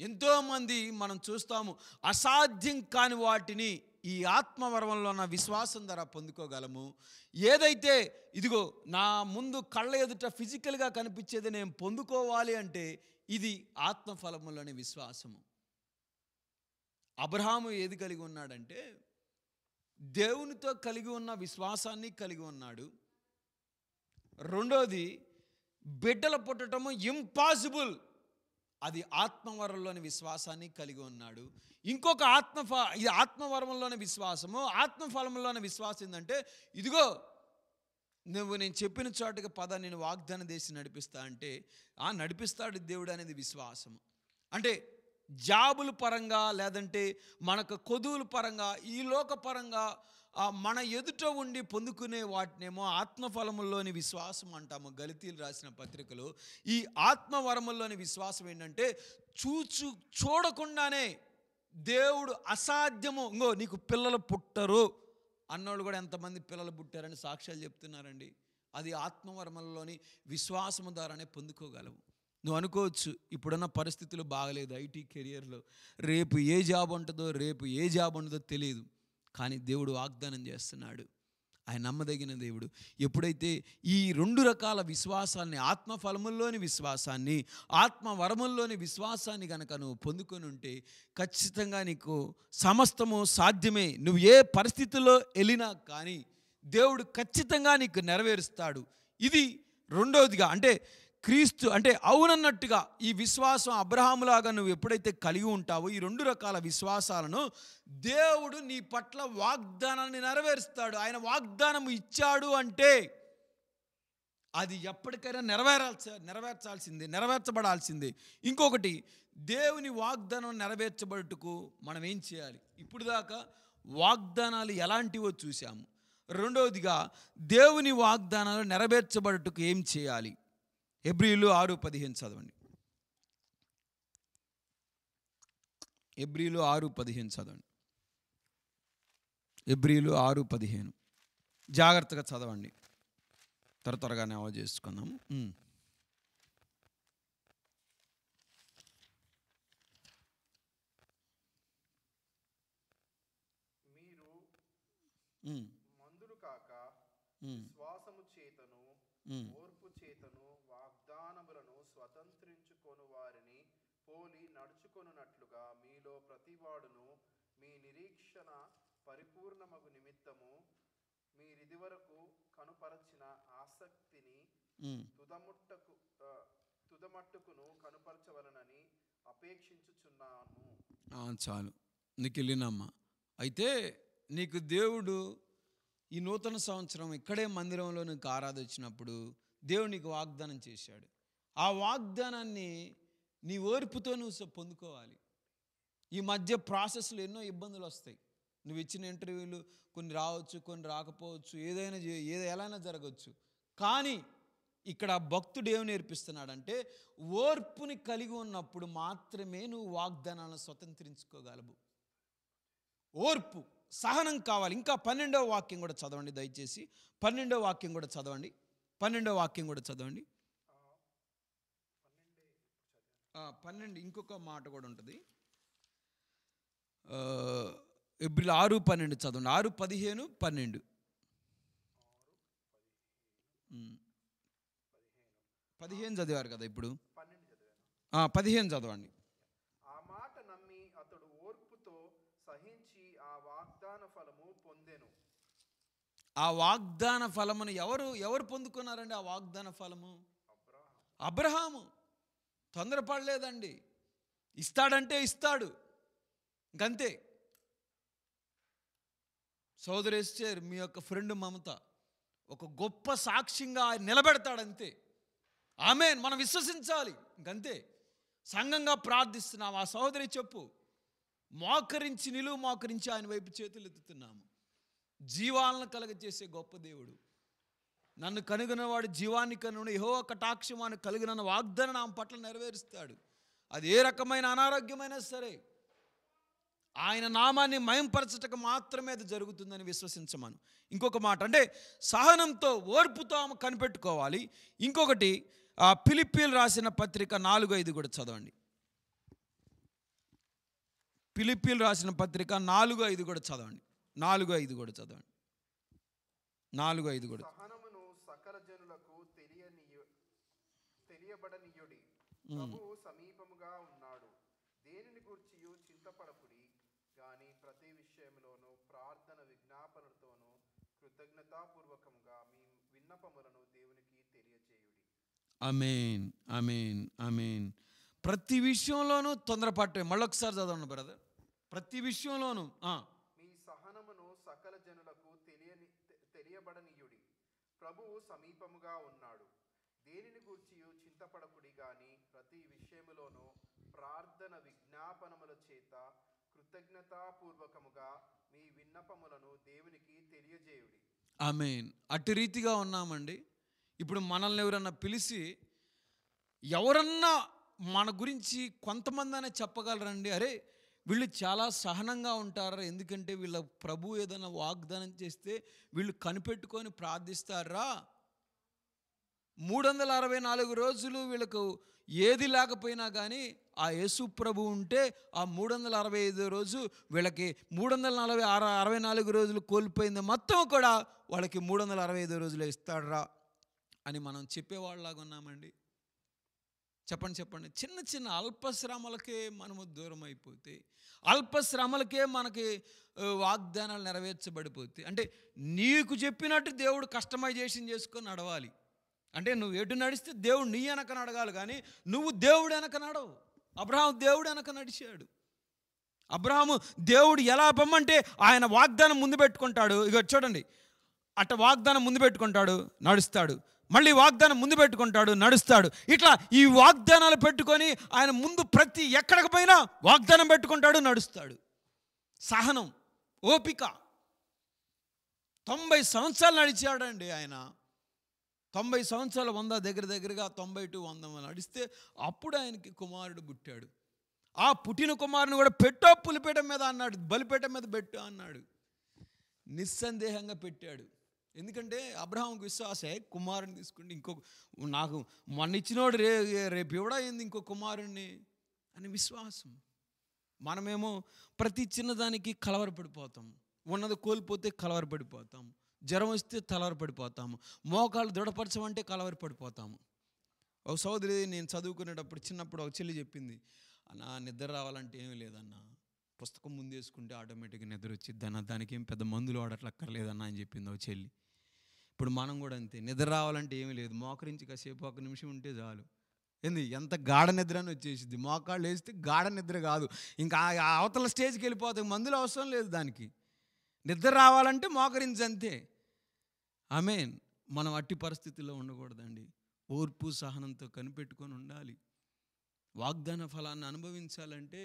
ఎంతోమంది మనం చూస్తాము అసాధ్యం కాని వాటిని ఈ ఆత్మవరంలో ఉన్న విశ్వాసం ద్వారా పొందుకోగలము. ఏదైతే ఇదిగో నా ముందు కళ్ళ ఎదుట ఫిజికల్గా కనిపించేది నేను పొందుకోవాలి అంటే ఇది ఆత్మఫలములోని విశ్వాసము. అబ్రహాము ఏది కలిగి ఉన్నాడంటే దేవునితో కలిగి ఉన్న విశ్వాసాన్ని కలిగి ఉన్నాడు. రెండోది బిడ్డలు పుట్టడము ఇంపాసిబుల్, అది ఆత్మవరంలోని విశ్వాసాన్ని కలిగి ఉన్నాడు. ఇంకొక ఇది ఆత్మవరంలోని విశ్వాసము. ఆత్మఫలంలోని విశ్వాసం ఏంటంటే ఇదిగో నేను చెప్పిన చోటుకి పద, నేను వాగ్దానం చేసి నడిపిస్తా అంటే నడిపిస్తాడు దేవుడు అనేది విశ్వాసము. అంటే జాబుల పరంగా లేదంటే మనకు కొదువుల పరంగా ఈ లోకపరంగా మన ఎదుట ఉండి పొందుకునే వాటినేమో ఆత్మఫలముల్లోని విశ్వాసం అంటాము. గలితీలు రాసిన పత్రికలో ఈ ఆత్మవరముల్లోని విశ్వాసం ఏంటంటే చూడకుండానే దేవుడు అసాధ్యము, నీకు పిల్లలు పుట్టరు అన్నోళ్ళు కూడా ఎంతమంది పిల్లలు పుట్టారని సాక్ష్యాలు చెప్తున్నారండి. అది ఆత్మవరముల్లోని విశ్వాసము ద్వారానే పొందుకోగలవు. నువ్వు అనుకోవచ్చు ఇప్పుడున్న పరిస్థితులు బాగలేదు ఐటీ కెరియర్లో, రేపు ఏ జాబ్ ఉంటుందో రేపు ఏ జాబ్ ఉండదో తెలియదు. కానీ దేవుడు వాగ్దానం చేస్తున్నాడు, ఆయన నమ్మదగిన దేవుడు. ఎప్పుడైతే ఈ రెండు రకాల విశ్వాసాన్ని, ఆత్మఫలముల్లోని విశ్వాసాన్ని, ఆత్మవరముల్లోని విశ్వాసాన్ని కనుక నువ్వు పొందుకొని ఉంటే ఖచ్చితంగా నీకు సమస్తము సాధ్యమే. నువ్వు ఏ పరిస్థితుల్లో వెళ్ళినా కానీ దేవుడు ఖచ్చితంగా నీకు నెరవేరుస్తాడు. ఇది రెండవదిగా, అంటే క్రీస్తు అంటే అవునన్నట్టుగా ఈ విశ్వాసం అబ్రహాములాగా నువ్వు ఎప్పుడైతే కలిగి ఉంటావో ఈ రెండు రకాల విశ్వాసాలను దేవుడు నీ పట్ల వాగ్దానాన్ని నెరవేరుస్తాడు. ఆయన వాగ్దానం ఇచ్చాడు అంటే అది ఎప్పటికైనా నెరవేర్చబడాల్సిందే. ఇంకొకటి, దేవుని వాగ్దానం నెరవేర్చబడుటకు మనం ఏం చేయాలి? ఇప్పుడు దాకా వాగ్దానాలు ఎలాంటివో చూసాము. రెండవదిగా దేవుని వాగ్దానాలు నెరవేర్చబడుటకు ఏం చేయాలి? హెబ్రీయులు 6:15 చదవండి. హెబ్రీయులు 6:15 చదవండి. హెబ్రీయులు 6:15 జాగ్రత్తగా చదవండి, త్వరగా నేవ చేసుకుందాము. మీరు మందులు కాక విశ్వాసము చేతను ఓర్పు చేతను వాగ్దానములను స్వతంత్రించుకొను వారిని పోలి నడుచుకొనున్నట్లుగా మీలో ప్రతివాడును మీ నిరీక్షణ పరిపూర్ణమగు నిమిత్తము మీరిదివరకు కనుపరచిన ఆసక్తిని తుదమట్టుకును కనుపరచవలనని అపేక్షించుచున్నాను. చాలు, నీకు వెళ్ళినమ్మా. అయితే నీకు దేవుడు ఈ నూతన సంవత్సరం ఇక్కడే మందిరంలో నీకు ఆరాధించినప్పుడు దేవుడు నీకు వాగ్దానం చేశాడు. ఆ వాగ్దానాన్ని నీ ఓర్పుతో నువ్వు పొందుకోవాలి. ఈ మధ్య ప్రాసెస్లో ఎన్నో ఇబ్బందులు వస్తాయి. నువ్వు ఇచ్చిన ఇంటర్వ్యూలు కొన్ని రావచ్చు, కొన్ని రాకపోవచ్చు, ఎలాగైనా జరగవచ్చు. కానీ ఇక్కడ భక్తుడు ఏమి నేర్పిస్తున్నాడంటే ఓర్పుని కలిగి ఉన్నప్పుడు మాత్రమే నువ్వు వాగ్దానాలను స్వతంత్రించుకోగలవు. ఓర్పు, సహనం కావాలి. ఇంకా 12వ వాక్యం కూడా చదవండి దయచేసి. 12వ వాక్యం కూడా చదవండి. 12వ వాక్యం కూడా చదవండి. 12 ఇంకొక మాట కూడా ఉంటుంది. హెబ్రీయులు 6:12 చదవండి. 6:15, 12. 15 చదివారు కదా ఇప్పుడు. 15 చదవండి. ఆ మాట నమ్మి అతడు ఓర్పుతో సహించి ఆ వాగ్దాన ఫలము పొందెను. ఆ వాగ్దాన ఫలమును ఎవరు పొందుకున్నారండి? ఆ వాగ్దాన ఫలము అబ్రహాము. తొందరపడలేదండి. ఇస్తాడంటే ఇస్తాడు, ఇంకంతే. సోదరు ఎస్తేర్, మీ యొక్క ఫ్రెండ్ మమత ఒక గొప్ప సాక్ష్యంగా ఆయన నిలబెడతాడంతే. ఆమేన్. మనం విశ్వసించాలి, ఇంకంతే. సంఘంగా ప్రార్థిస్తున్నాం. ఆ సహోదరి చెప్పు, మోకరించి మోకరించి ఆయన వైపు చేతులు ఎత్తుతున్నాము. జీవాలను కలగజేసే గొప్ప దేవుడు. నన్ను కనుగొన్నవాడు జీవాన్ని కనుగొని యెహోవా కటాక్షమాను కలిగిన వాగ్దానం ఆమె పట్ల నెరవేరుస్తాడు. అది ఏ రకమైన అనారోగ్యమైనా సరే ఆయన నామాన్ని మయంపరచటకు మాత్రమే అది జరుగుతుందని విశ్వసించమను. ఇంకొక మాట అంటే సహనంతో ఓర్పుతో ఆమె కనిపెట్టుకోవాలి. ఇంకొకటి ఫిలిప్పీలు రాసిన పత్రిక 4:5 కూడా చదవండి. ఫిలిప్పీలు రాసిన పత్రిక 4:5 కూడా చదవండి. 4:5 కూడా చదవండి. 4:5 కూడా. సహనమును సకల జనులకు తెలియబడనీయుడి. ప్రభువు సమీపముగా ఉన్నాడు. దేనిని గూర్చియు చింతపడకుడి గాని ప్రతి విషయంలోనూ ప్రార్థన విజ్ఞాపనలతోనూ కృతజ్ఞతాపూర్వకముగా మీ విన్నపములను దేవునికి తెలియజేయుడి. ఆమేన్, ఆమేన్, ఆమేన్. ప్రతి విషయంలోనూ తొందరపట్టే. మళ్ళొకసారి చదవండి బ్రదర్. ప్రతి విషయంలోనూ మీ సహనమును సకల జనులకు తెలియబడనీయుడి. ప్రభువు సమీపముగా ఉన్నాడు. దేనిని గూర్చియు చింతపడకుడి గాని ప్రతి విషయములోనూ ప్రార్థన విజ్ఞాపనముల చేత కృతజ్ఞతాపూర్వకముగా మీ విన్నపములను దేవునికి తెలియజేయుడి. ఆమేన్. అటు రీతిగా ఉన్నామండి. ఇప్పుడు మనల్ని ఎవరన్నా పిలిచి ఎవరన్నా మన గురించి కొంతమంది అనే చెప్పగలరండి, అరే వీళ్ళు చాలా సహనంగా ఉంటారా, ఎందుకంటే వీళ్ళ ప్రభు ఏదైనా వాగ్దానం చేస్తే వీళ్ళు కనిపెట్టుకొని ప్రార్థిస్తారా, 364 రోజులు వీళ్ళకు ఏది లేకపోయినా కానీ ఆ యేసు ప్రభు ఉంటే ఆ 365 రోజు వీళ్ళకి 364 రోజులు కోల్పోయింది మొత్తం కూడా వాళ్ళకి 365 రోజులు ఇస్తాడరా అని మనం చెప్పేవాళ్ళలాగా ఉన్నామండి. చెప్పండి. చిన్న చిన్న అల్పశ్రమలకే మనము దూరం అయిపోతే, అల్పశ్రమలకే మనకి వాగ్దానాలు నెరవేర్చబడిపోతే, అంటే నీకు చెప్పినట్టు దేవుడు కస్టమైజేషన్ చేసుకొని నడవాలి. అంటే నువ్వు ఎటు నడిస్తే దేవుడు నీ వెనక నడగాలి కానీ నువ్వు దేవుడు వెనక నడవు. అబ్రహాము దేవుడు వెనక నడిచాడు. అబ్రహాము దేవుడు ఎలా పొమ్మంటే ఆయన వాగ్దానం ముందు పెట్టుకుంటాడు. ఇక చూడండి, అట్ట వాగ్దానం ముందు పెట్టుకుంటాడు, నడుస్తాడు. మళ్ళీ వాగ్దానం ముందు పెట్టుకుంటాడు, నడుస్తాడు. ఇట్లా ఈ వాగ్దానాలు పెట్టుకొని ఆయన ముందు ప్రతి ఎక్కడికి పోయినా వాగ్దానం పెట్టుకుంటాడు, నడుస్తాడు. సహనం, ఓపిక. 90 సంవత్సరాలు నడిచాడండి ఆయన. 90 సంవత్సరాల 100 దగ్గరగా 90 to 100 నడిస్తే అప్పుడు ఆయనకి కుమారుడు పుట్టాడు. ఆ పుట్టిన కుమారుని కూడా పెట్టో పులిపేట మీద అన్నాడు, బలిపేట మీద పెట్టు అన్నాడు. నిస్సందేహంగా పెట్టాడు. ఎందుకంటే అబ్రహాంకు విశ్వాసే, కుమారుని తీసుకుంటే ఇంకొక నాకు మొన్న ఇచ్చినోడు రేపు ఇవ్వడైంది ఇంకో కుమారుణ్ణి అని విశ్వాసం. మనమేమో ప్రతి చిన్నదానికి కలవరపడిపోతాం. ఉన్నది కోల్పోతే కలవరపడిపోతాం. జ్వరం వస్తే కలవరపడిపోతాము. మోకాళ్ళు దృఢపరచమంటే కలవరపడిపోతాము. ఒక సోదరి నేను చదువుకునేటప్పుడు చిన్నప్పుడు ఒక చెల్లి చెప్పింది, అన్న నిద్ర రావాలంటే ఏమీ లేదన్న, పుస్తకం ముందేసుకుంటే ఆటోమేటిక్గా నిద్ర వచ్చిద్దన్న, దానికి ఏం పెద్ద మందులు వాడట్లక్కర్లేదన్న అని చెప్పింది ఒక చెల్లి. ఇప్పుడు మనం కూడా అంతే, నిద్ర రావాలంటే ఏమీ లేదు, మోకరించి కాసేపు 1 నిమిషం ఉంటే చాలు. ఎంత గాఢ నిద్ర అని వచ్చేసింది. మోకాళ్ళు వేస్తే గాఢ నిద్ర కాదు, ఇంకా అవతల స్టేజ్కి వెళ్ళిపోతాయి. మందులు అవసరం లేదు దానికి. నిద్ర రావాలంటే మోకరించంతే. ఆమేన్. మనం అట్టి పరిస్థితుల్లో ఉండకూడదండి. ఓర్పు సహనంతో కనిపెట్టుకొని ఉండాలి. వాగ్దాన ఫలాన్ని అనుభవించాలంటే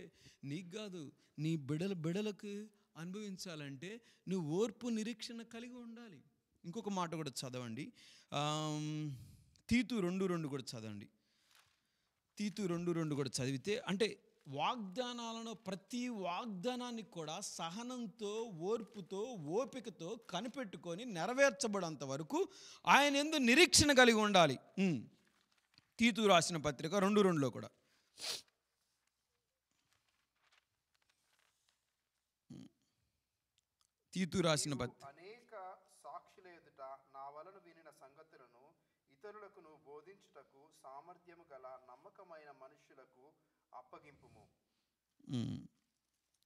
నీకు కాదు, నీ బిడలకు అనుభవించాలంటే నువ్వు ఓర్పు నిరీక్షణ కలిగి ఉండాలి. ఇంకొక మాట కూడా చదవండి, తీతు 2:2 కూడా చదవండి. తీతు 2:2 కూడా చదివితే, అంటే వాగ్దానాలను ప్రతి వాగ్దానాన్ని కూడా సహనంతో, ఓర్పుతో, ఓపికతో కనిపెట్టుకొని నెరవేర్చబడంత వరకు ఆయన యందు నిరీక్షణ కలిగి ఉండాలి. తీతు రాసిన పత్రిక 2:2లో కూడా తీతు రాసిన అనేక సాక్షుల ఎదుట నా వలన వినిన సంగతులను ఇతరులకు నువ్వు బోధించుటకు సామర్థ్యము గల నమ్మకమైన మనుషులకు అప్పగింపుము.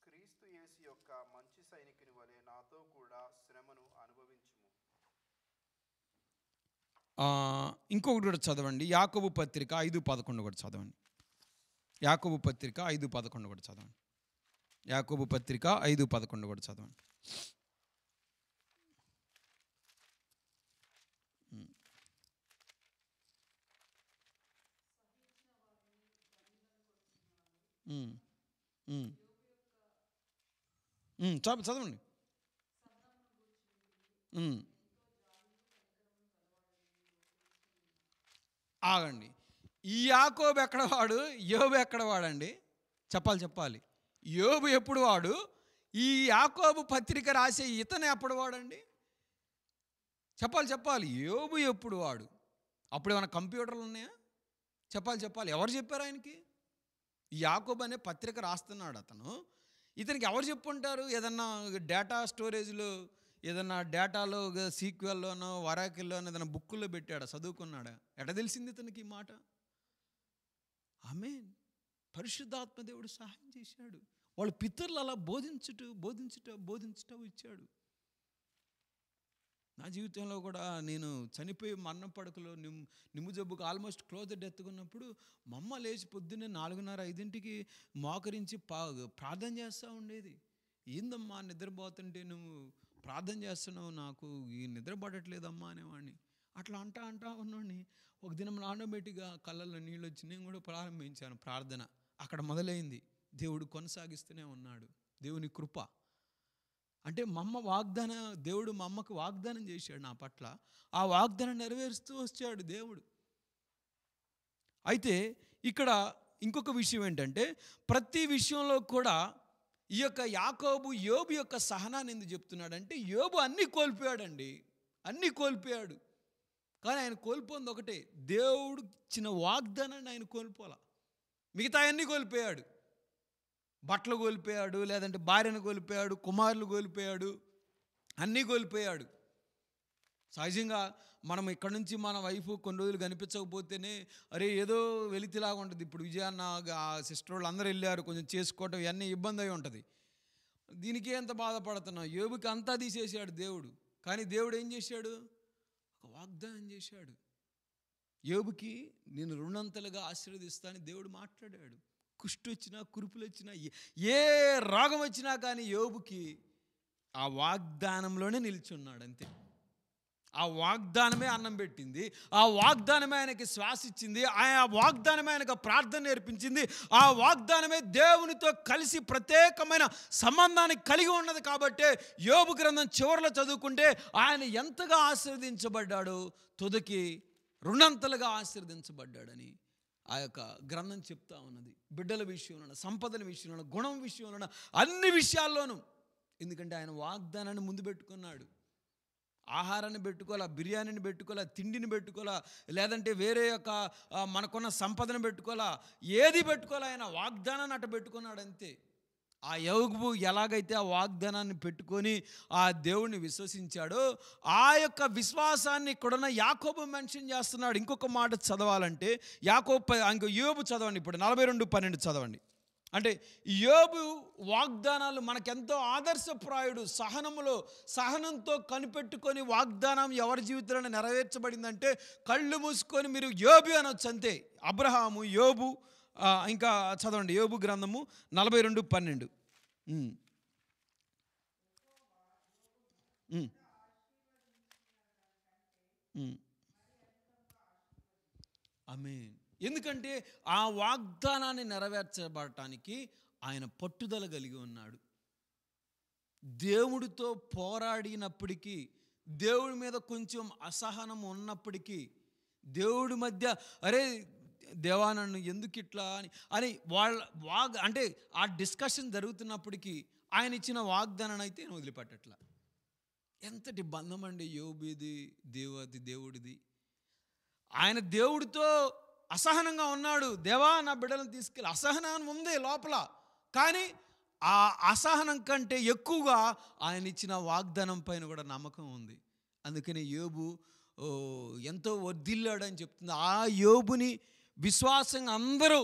క్రీస్తు యేసు యొక్క మంచి సైనికుని వలె నాతో కూడా శ్రమను అనుభవించుము. ఇంకొకటి కూడా చదవండి, యాకోబు పత్రిక 5:11 కూడా చదవండి. యాకోబు పత్రిక 5:11 కూడా చదవండి. యాకోబు పత్రిక 5:11 కూడా చదవండి. చదవండి. ఆగండి. ఈ యాకోబు ఎక్కడ వాడు, యోబు ఎక్కడ వాడండి? చెప్పాలి. యోబు ఎప్పుడు వాడు? ఈ యాకోబు పత్రిక రాసే ఇతను ఎప్పుడు వాడండి? చెప్పాలి. యోబు ఎప్పుడు వాడు? అప్పుడు ఏమైనా కంప్యూటర్లు ఉన్నాయా? చెప్పాలి. ఎవరు చెప్పారు ఆయనకి? ఈ యాకోబు అనే పత్రిక రాస్తున్నాడు అతను. ఇతనికి ఎవరు చెప్పుంటారు? ఏదన్నా డేటా స్టోరేజ్లో, ఏదన్నా డేటాలో, సీక్వెల్లోనో, వరాకిల్లోనో ఏదైనా బుక్కుల్లో పెట్టాడా? చదువుకున్నాడా? ఎట తెలిసింది ఇతనికి ఈ మాట? ఆమేన్. పరిశుద్ధాత్మ దేవుడు సహాయం చేశాడు. వాళ్ళ పితరులు అలా బోధించుట ఇచ్చాడు. నా జీవితంలో కూడా నేను చనిపోయి మరణం పడకలో నిమ్ము జబ్బుకు ఆల్మోస్ట్ క్లోజ్ డెత్ ఉన్నప్పుడు మా అమ్మ లేచి పొద్దున్నే 4:30-5 మోకరించి ప్రార్థన చేస్తూ ఉండేది. ఏందమ్మా నిద్రపోతుంటే నువ్వు ప్రార్థన చేస్తున్నావు, నాకు ఈ నిద్ర పడట్లేదమ్మా అనేవాడిని. అట్లా అంటా ఉన్నవాడిని. ఒక దినం ఆటోమేటిక్గా కళ్ళల్లో నీళ్ళు వచ్చి నేను కూడా ప్రారంభించాను ప్రార్థన. అక్కడ మొదలైంది. దేవుడు కొనసాగిస్తూనే ఉన్నాడు. దేవుని కృప అంటే దేవుడు మా అమ్మకు వాగ్దానం చేశాడు నా పట్ల. ఆ వాగ్దానం నెరవేరుస్తూ వచ్చాడు దేవుడు. అయితే ఇక్కడ ఇంకొక విషయం ఏంటంటే, ప్రతి విషయంలో కూడా ఈ యొక్క యాకోబు యోబు యొక్క సహనాన్ని ఎందుకు చెప్తున్నాడంటే, యోబు అన్నీ కోల్పోయాడండి. అన్నీ కోల్పోయాడు. కానీ ఆయన కోల్పోయింది ఒకటే, దేవుడు ఇచ్చిన వాగ్దానాన్ని ఆయన కోల్పోలా. మిగతా అన్నీ కోల్పోయాడు. బట్టలు కోల్పోయాడు, లేదంటే భార్యను కోల్పోయాడు, కుమారులు కోల్పోయాడు, అన్నీ కోల్పోయాడు. సహజంగా మనం ఇక్కడ నుంచి మన వైఫ్ కొన్ని రోజులు కనిపించకపోతేనే అరే ఏదో వెలితిలాగా ఉంటుంది. ఇప్పుడు విజయాన్న సిస్టర్ వాళ్ళు అందరూ వెళ్ళారు, కొంచెం చేసుకోవటం ఇవన్నీ ఇబ్బంది అయి ఉంటుంది. దీనికి ఎంత బాధపడుతున్నాం? యోబుకి అంతా తీసేశాడు దేవుడు. కానీ దేవుడు ఏం చేశాడు? ఒక వాగ్దానం చేశాడు. యోబుకి నేను 2 ఆశీర్వదిస్తానని దేవుడు మాట్లాడాడు. కుష్టి వచ్చినా, కురుపులు వచ్చినా, ఏ రోగం వచ్చినా కానీ యోబుకి ఆ వాగ్దానంలోనే నిల్చున్నాడు అంతే. ఆ వాగ్దానమే అన్నం పెట్టింది, ఆ వాగ్దానమే ఆయనకి శ్వాస ఇచ్చింది, ఆ వాగ్దానమే ఆయనకు ప్రార్థన నేర్పించింది, ఆ వాగ్దానమే దేవునితో కలిసి ప్రత్యేకమైన సంబంధాన్ని కలిగి ఉన్నది. కాబట్టి యోబు గ్రంథం చివరిలో చదువుకుంటే ఆయన ఎంతగా ఆశీర్వదించబడ్డాడు, తుదకి 2 ఆశీర్వదించబడ్డాడని ఆ యొక్క గ్రంథం చెప్తా ఉన్నది. బిడ్డల విషయంలో, సంపదల విషయంలో, గుణం విషయంలో, అన్ని విషయాల్లోనూ. ఎందుకంటే ఆయన వాగ్దానాన్ని ముందు పెట్టుకున్నాడు. ఆహారాన్ని పెట్టుకోవాలా, బిర్యానీని పెట్టుకోవాలా, తిండిని పెట్టుకోవాలా, లేదంటే వేరే యొక్క మనకున్న సంపదను పెట్టుకోవాలా, ఏది పెట్టుకోవాలా, ఆయన వాగ్దానాన్ని అట్ట పెట్టుకున్నాడు అంతే. ఆ యోబు ఎలాగైతే ఆ వాగ్దానాన్ని పెట్టుకొని ఆ దేవుణ్ణి విశ్వసించాడో, ఆ యొక్క విశ్వాసాన్ని ఇక్కడున్న యాకోబు మెన్షన్ చేస్తున్నాడు. ఇంకొక మాట చదవాలంటే యోబు చదవండి, ఇప్పుడు 42:12 చదవండి. అంటే యోబు వాగ్దానాలు మనకెంతో ఆదర్శప్రాయుడు. సహనంతో కనిపెట్టుకొని వాగ్దానం ఎవరి జీవితంలో నెరవేర్చబడిందంటే కళ్ళు మూసుకొని మీరు యోబు అనొచ్చు అంతే. అబ్రహాము, యోబు, ఇంకా చదవండి యోబు గ్రంథము 42:12. ఆమేన్. ఎందుకంటే ఆ వాగ్దానాన్ని నెరవేర్చబడటానికి ఆయన పట్టుదల కలిగి ఉన్నాడు. దేవుడితో పోరాడినప్పటికీ, దేవుడి మీద కొంచెం అసహనం ఉన్నప్పటికీ, దేవుడి మధ్య అరే దేవా నన్ను ఎందుకు ఇట్లా అని అంటే ఆ డిస్కషన్ జరుగుతున్నప్పటికీ ఆయన ఇచ్చిన వాగ్దానాన్ని అయితే వదిలిపెట్టట్లా. ఎంతటి బంధం అండి యోబుది దేవుడిది. ఆయన దేవుడితో అసహనంగా ఉన్నాడు. దేవా నా బిడ్డలను తీసుకెళ్ళి, అసహనం ఉంది లోపల. కానీ ఆ అసహనం కంటే ఎక్కువగా ఆయన ఇచ్చిన వాగ్దానం పైన కూడా నమ్మకం ఉంది. అందుకని యోబు ఎంతో వర్ధిల్లాడని చెప్తుంది. ఆ యోబుని విశ్వాసంగా అందరూ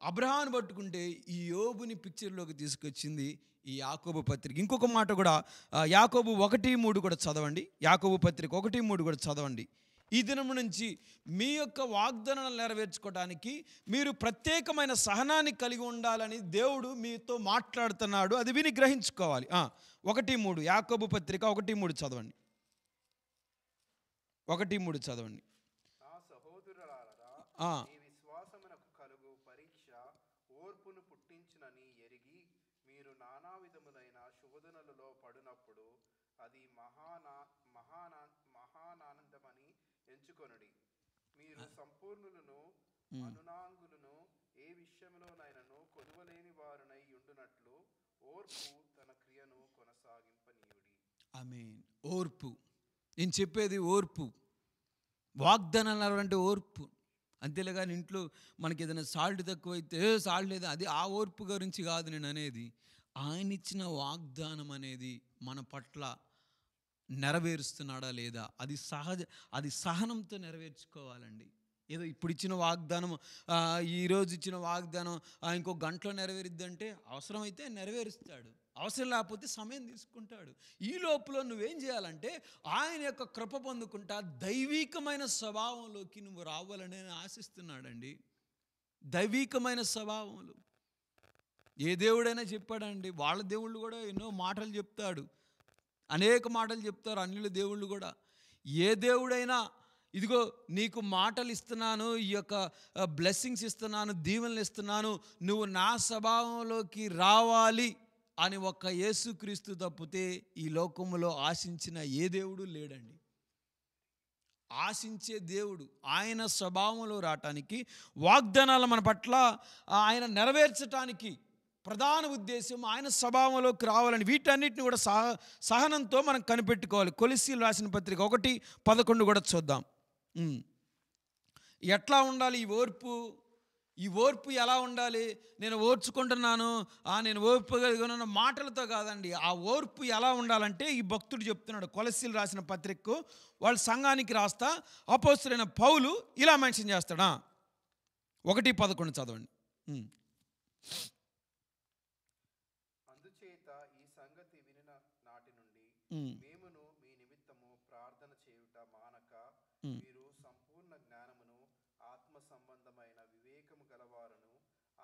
అబ్రహాముని పట్టుకుంటే ఈ యోబుని పిక్చర్లోకి తీసుకొచ్చింది ఈ యాకోబు పత్రిక. ఇంకొక మాట కూడా యాకోబు 1:3 కూడా చదవండి. యాకోబు పత్రిక 1:3 కూడా చదవండి. ఈ దినం నుంచి మీ యొక్క వాగ్దానాలు నెరవేర్చుకోవడానికి మీరు ప్రత్యేకమైన సహనాన్ని కలిగి ఉండాలని దేవుడు మీతో మాట్లాడుతున్నాడు. అది విని గ్రహించుకోవాలి. 1:3 యాకోబు పత్రిక 1:3 చదవండి. 1:3 చదవండి. నా సహోదరులారా, మీ విశ్వాసమునకు కలుగు పరీక్ష ఓర్పును పుట్టించునని ఎరిగి మీరు నానా విధములైన శోధనలలో పడినప్పుడు అది మహానానందమని ఎంచుకొనుడి. మీరు సంపూర్ణులను అనునాంగులను ఏ విషయంలోనైనను కొదువలేని వారునై ఉండునట్లు ఓర్పు తన క్రియను కొనసాగింపనీయుడి. ఆమేన్. ఓర్పు, నేను చెప్పేది ఓర్పు. వాగ్దానాలు అంటే ఓర్పు. అంతేలేగాని ఇంట్లో మనకి ఏదైనా సాల్ట్ తక్కువైతే సాల్ట్ లేదు, అది ఆ ఓర్పు గురించి కాదు నేను అనేది. ఆయన ఇచ్చిన వాగ్దానం అనేది మన పట్ల నెరవేరుస్తున్నాడా లేదా, అది సహనంతో నెరవేర్చుకోవాలండి. ఏదో ఇప్పుడు ఇచ్చిన వాగ్దానం, ఈరోజు ఇచ్చిన వాగ్దానం ఇంకో గంటలో నెరవేరుద్దంటే అవసరమైతే నెరవేరుస్తాడు, అవసరం లేకపోతే సమయం తీసుకుంటాడు. ఈ లోపల నువ్వేం చేయాలంటే ఆయన యొక్క కృప పొందుకుంటా దైవికమైన స్వభావంలోకి నువ్వు రావాలని ఆశిస్తున్నాడండి. దైవికమైన స్వభావంలో ఏ దేవుడైనా చెప్పాడండి. వాళ్ళ దేవుళ్ళు కూడా ఎన్నో మాటలు చెప్తాడు, అనేక మాటలు చెప్తారు అన్యుల దేవుళ్ళు కూడా. ఏ దేవుడైనా ఇదిగో నీకు మాటలు ఇస్తున్నాను, ఈ యొక్క బ్లెస్సింగ్స్ ఇస్తున్నాను, దీవెనలు ఇస్తున్నాను, నువ్వు నా స్వభావంలోకి రావాలి అని ఒక్క యేసుక్రీస్తు తప్పితే ఈ లోకంలో ఆశించిన ఏ దేవుడు లేడండి. ఆశించే దేవుడు ఆయన స్వభావంలో రావటానికి, వాగ్దానాలు మన పట్ల ఆయన నెరవేర్చటానికి ప్రధాన ఉద్దేశం ఆయన స్వభావంలోకి రావాలని. వీటన్నిటిని కూడా సహనంతో మనం కనిపెట్టుకోవాలి. కొలస్సీలు రాసిన పత్రిక 1:11 కూడా చూద్దాం. ఎట్లా ఉండాలి ఈ ఓర్పు? ఈ ఓర్పు ఎలా ఉండాలి? నేను ఓర్చుకుంటున్నాను, నేను ఓర్పుగలిగిన మాటలతో కాదండి. ఆ ఓర్పు ఎలా ఉండాలంటే ఈ భక్తుడు చెప్తున్నాడు. కొలస్సీలు రాసిన పత్రికకు వాళ్ళ సంఘానికి రాస్తా అపోస్తలుడైన పౌలు ఇలా మెన్షన్ చేస్తాడా. 1:11 చదవండి. అందుచేత ఈ సంగతి వినిన నాటి నుండి మేమును మీ నిమిత్తము ప్రార్థన చేయుట మానక మీరు సంపూర్ణ జ్ఞానమును ఆత్మ సంబంధమైన వివేకము గలవారును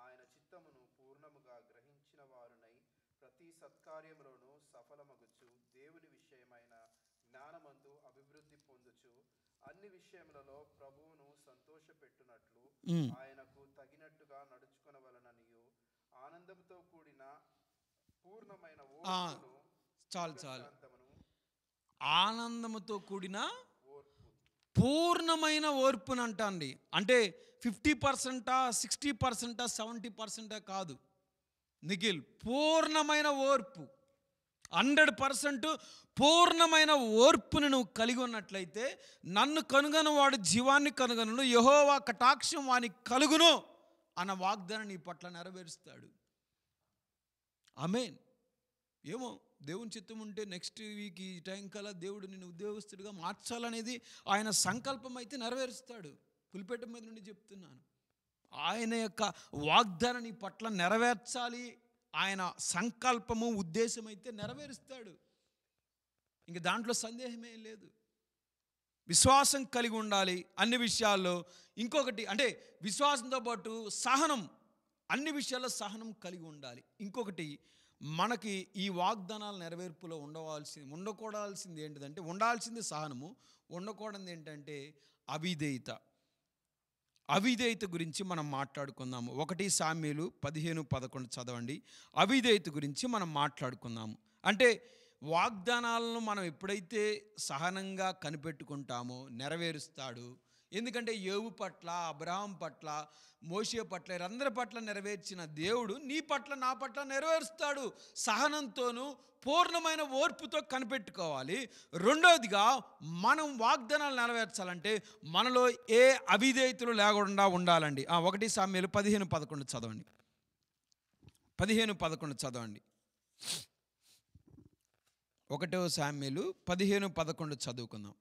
ఆయన చిత్తమును పూర్ణముగా గ్రహించిన వారునై ప్రతి సత్కార్యములోను సఫలమగుచు దేవుని విషయమైన జ్ఞానమందు అభివృద్ధి పొందుచు అన్ని విషయములలో ప్రభువును సంతోషపెట్టునట్లు ఆయనకు తగినట్టుగా నడుచుకొనవలననియు ఆనందంతో కూడిన పూర్ణమైన ఓర్పును చాలు ఆనందముతో కూడిన పూర్ణమైన ఓర్పును అంటండి. అంటే 50%, 60%, 70% కాదు నిఖిల్, పూర్ణమైన ఓర్పు, 100% పూర్ణమైన ఓర్పును నువ్వు కలిగి ఉన్నట్లయితే నన్ను కనుగొన వాడు జీవాన్ని కనుగొనను, యెహోవా కటాక్షం వానికి కలుగును అన్న వాగ్దానం నీ పట్ల నెరవేరుస్తాడు. ఆమేన్. ఏమో దేవుని చిత్తం ఉంటే నెక్స్ట్ వీక్ ఈ టైం కల్లా దేవుడు నిన్ను ఉద్యోగస్తుడిగా మార్చాలనేది ఆయన సంకల్పం అయితే నెరవేరుస్తాడు. పులిపేట మీద నుండి చెప్తున్నాను. ఆయన యొక్క వాగ్దానం నీ పట్ల నెరవేర్చాలి, ఆయన సంకల్పము ఉద్దేశం అయితే నెరవేరుస్తాడు. ఇంక దాంట్లో సందేహమే లేదు. విశ్వాసం కలిగి ఉండాలి అన్ని విషయాల్లో. ఇంకొకటి అంటే విశ్వాసంతో పాటు సహనం, అన్ని విషయాల్లో సహనం కలిగి ఉండాలి. ఇంకొకటి మనకి ఈ వాగ్దానాల నెరవేర్పులో ఉండకూడాల్సింది ఏంటిదంటే, ఉండాల్సింది సహనము, ఉండకూడదు ఏంటంటే అవిధేయత. అవిధేయత గురించి మనం మాట్లాడుకుందాము. 1 సామ్యులు 15:11 చదవండి. అవిధేయత గురించి మనం మాట్లాడుకుందాము. అంటే వాగ్దానాలను మనం ఎప్పుడైతే సహనంగా కనిపెట్టుకుంటామో నెరవేరుస్తాడు. ఎందుకంటే యోబు పట్ల, అబ్రహాం పట్ల, మోషే పట్ల, వీరందరి పట్ల నెరవేర్చిన దేవుడు నీ పట్ల, నా పట్ల నెరవేరుస్తాడు. సహనంతోనూ పూర్ణమైన ఓర్పుతో కనిపెట్టుకోవాలి. రెండవదిగా మనం వాగ్దానాలు నెరవేర్చాలంటే మనలో ఏ అవిధేయతలు లేకుండా ఉండాలండి. 1 సామ్యులు 15:11 చదవండి. 15:11 చదవండి. 1 సామ్యులు 15:11 చదువుకుందాం.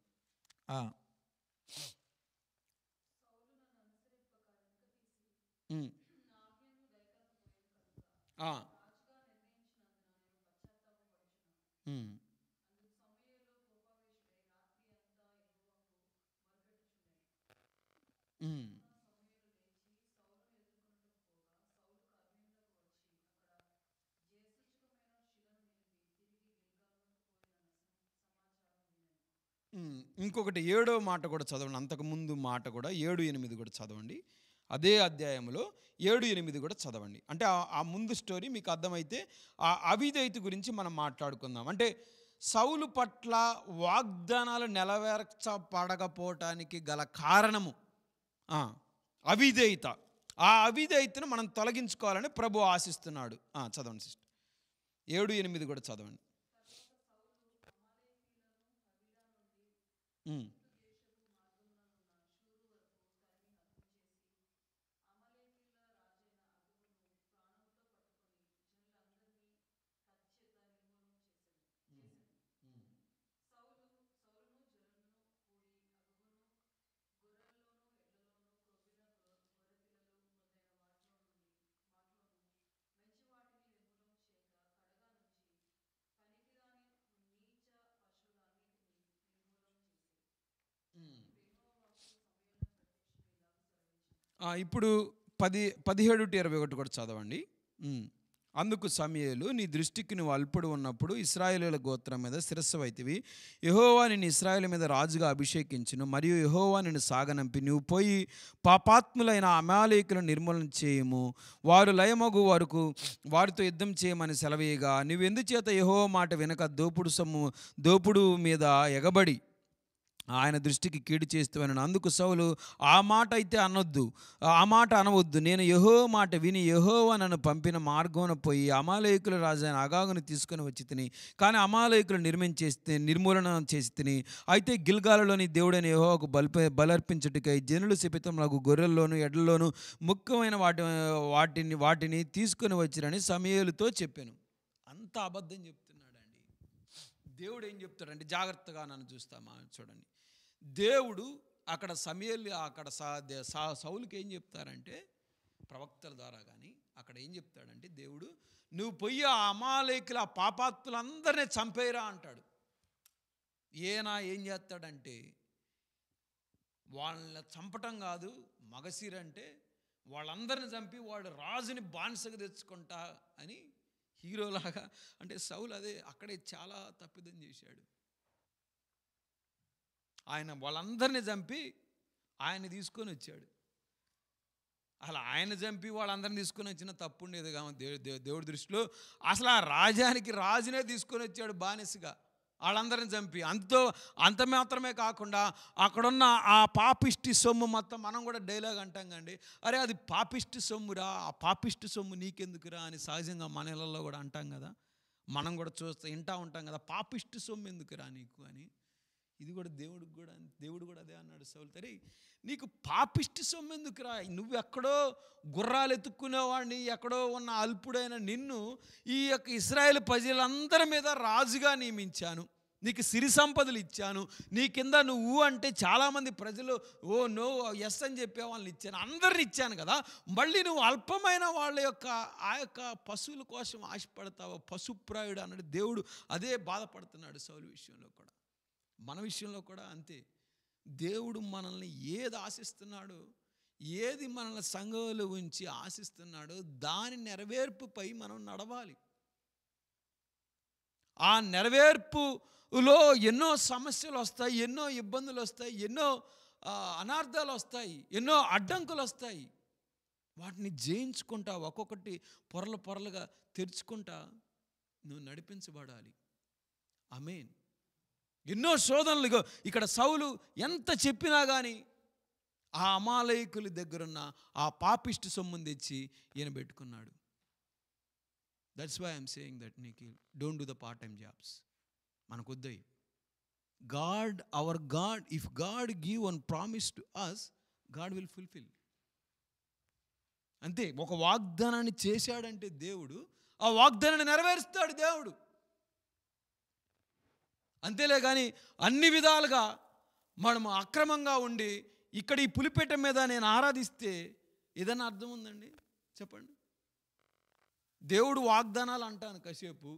ఇంకొకటి 7వ మాట కూడా చదవండి. అంతకుముందు మాట కూడా 7-8 కూడా చదవండి. అదే అధ్యాయంలో 7-8 కూడా చదవండి. అంటే ఆ ముందు స్టోరీ మీకు అర్థమైతే ఆ అవిధేయత గురించి మనం మాట్లాడుకుందాం. అంటే సౌలు పట్ల వాగ్దానాలు నెరవేర్చబడకపోవటానికి గల కారణము అవిధేయత. ఆ అవిధేయతను మనం తొలగించుకోవాలని ప్రభు ఆశిస్తున్నాడు. చదవండి సిస్టర్, 7-8 కూడా చదవండి. ఇప్పుడు 17-21 కూడా చదవండి. అందుకు సమూయేలు, నీ దృష్టికి నువ్వు అల్పుడు ఉన్నప్పుడు ఇశ్రాయేలీయుల గోత్రం మీద శిరస్సు వైతివి. యెహోవా నిన్ను ఇశ్రాయేలు మీద రాజుగా అభిషేకించును, మరియు యెహోవా నిన్ను సాగనంపి నువ్వు పోయి పాపాత్ములైన అమాలేకులను నిర్మూలన చేయము, వారు లయమగు వరకు వారితో యుద్ధం చేయమని సెలవేయగా, నువ్వు ఎందుచేత యెహోవా మాట వినక దోపుడు మీద ఎగబడి ఆయన దృష్టికి కీడు చేస్తానని. అందుకు సౌలు, ఆ మాట అయితే అనవద్దు, నేను యెహోవా మాట విని యెహోవా నన్ను పంపిన మార్గమున పోయి అమాలేకుల రాజైన అగాగును తీసుకొని వచ్చి తిని, కానీ అమాలేకులు నిర్మూలన చేసి తిని. అయితే గిల్గాలులోని దేవుడైన యెహోవాకు బలర్పించుటకై జనులు శపితములకు గొర్రెల్లోను ఎడ్లలోను ముఖ్యమైన వాటిని తీసుకొని వచ్చిరని సమూయేలుతో చెప్పాను. అంత అబద్ధం చెప్తున్నాడండి. దేవుడు ఏం చెప్తాడంటే, జాగ్రత్తగా నన్ను చూస్తామా చూడండి. దేవుడు అక్కడ సమూయేలు అక్కడ సౌలుకి ఏం చెప్తారంటే, ప్రవక్తల ద్వారా కానీ అక్కడ ఏం చెప్తాడంటే, దేవుడు నువ్వు పోయి ఆ అమాలేకుల ఆ పాపాత్తులందరినీ చంపేయరా అంటాడు. ఏం చేస్తాడంటే, వాళ్ళని చంపటం కాదు, మగసిరంటే వాళ్ళందరిని చంపి వాడు రాజుని బానిసగా తెచ్చుకుంటా అని హీరోలాగా. అంటే సౌలు అక్కడే చాలా తప్పిదం చేశాడు. ఆయన వాళ్ళందరినీ చంపి ఆయన తీసుకొని వచ్చాడు. అసలు ఆయన చంపి వాళ్ళందరినీ తీసుకొని వచ్చిన తప్పు ఉండేది కాదు దేవుడి దృష్టిలో. అసలు ఆ రాజునే తీసుకొని వచ్చాడు బానిసగా, వాళ్ళందరిని చంపి. అంత మాత్రమే కాకుండా అక్కడున్న ఆ పాపిష్టి సొమ్ము మొత్తం, మనం కూడా డైలాగ్ అంటాం కండి, అరే అది పాపిష్టి సొమ్మురా, ఆ పాపిష్టి సొమ్ము నీకెందుకురా అని సహజంగా మన ఇళ్ళల్లో కూడా అంటాం కదా, మనం కూడా వింటూ ఉంటాం కదా, పాపిష్టి సొమ్ము ఎందుకురా నీకు అని. ఇది కూడా దేవుడు కూడా అదే అన్నాడు సౌలు, తరి నీకు పాపిష్టి సొమ్ము ఎందుకురా, నువ్వు ఎక్కడో గుర్రాలు ఎత్తుక్కునేవాడిని, ఎక్కడో ఉన్న అల్పుడైన నిన్ను ఈ యొక్క ఇశ్రాయేలు ప్రజలందరి మీద రాజుగా నియమించాను, నీకు సిరి సంపదలు ఇచ్చాను, నీ కింద నువ్వు అంటే చాలామంది ప్రజలు నో ఎస్ అని చెప్పే వాళ్ళని ఇచ్చాను, అందరిని ఇచ్చాను కదా, మళ్ళీ నువ్వు అల్పమైన వాళ్ళ యొక్క ఆ యొక్క పశువుల కోసం ఆశపడతావు, పశుప్రాయుడు అన్నాడు దేవుడు. అదే బాధపడుతున్నాడు సౌలు విషయంలో కూడా, మన విషయంలో కూడా అంతే. దేవుడు మనల్ని ఏది ఆశిస్తున్నాడో, ఏది మనల్ని సంఘంలో ఉంచి ఆశిస్తున్నాడో దాని నెరవేర్పుపై మనం నడవాలి. ఆ నెరవేర్పులో ఎన్నో సమస్యలు వస్తాయి, ఎన్నో ఇబ్బందులు వస్తాయి, ఎన్నో అనార్థాలు వస్తాయి, ఎన్నో అడ్డంకులు వస్తాయి. వాటిని జయించుకుంటా ఒక్కొక్కటి పొరలుగా తెరుచుకుంటా నువ్వు నడిపించబడాలి. ఆమేన్. ఎన్నో శోధనలు. ఇక్కడ సౌలు ఎంత చెప్పినా కానీ ఆ అమాలేకుల దగ్గరున్న ఆ పాపిష్టి సొమ్ముని తెచ్చి ఈయన పెట్టుకున్నాడు. That's why I'm saying that Nikhil, don't do the part time jobs. మనకు వద్దాయి. Our God, if God give one promise to us, God will fulfil. అంతే. ఒక వాగ్దానాన్ని చేశాడంటే దేవుడు ఆ వాగ్దానాన్ని నెరవేరుస్తాడు దేవుడు. అంతేలే కానీ అన్ని విధాలుగా మనము అక్రమంగా ఉండి ఇక్కడ ఈ పులిపేట మీద నేను ఆరాధిస్తే ఏదైనా అర్థం ఉందండి చెప్పండి? దేవుడు వాగ్దానాలు అంటాను కాసేపు,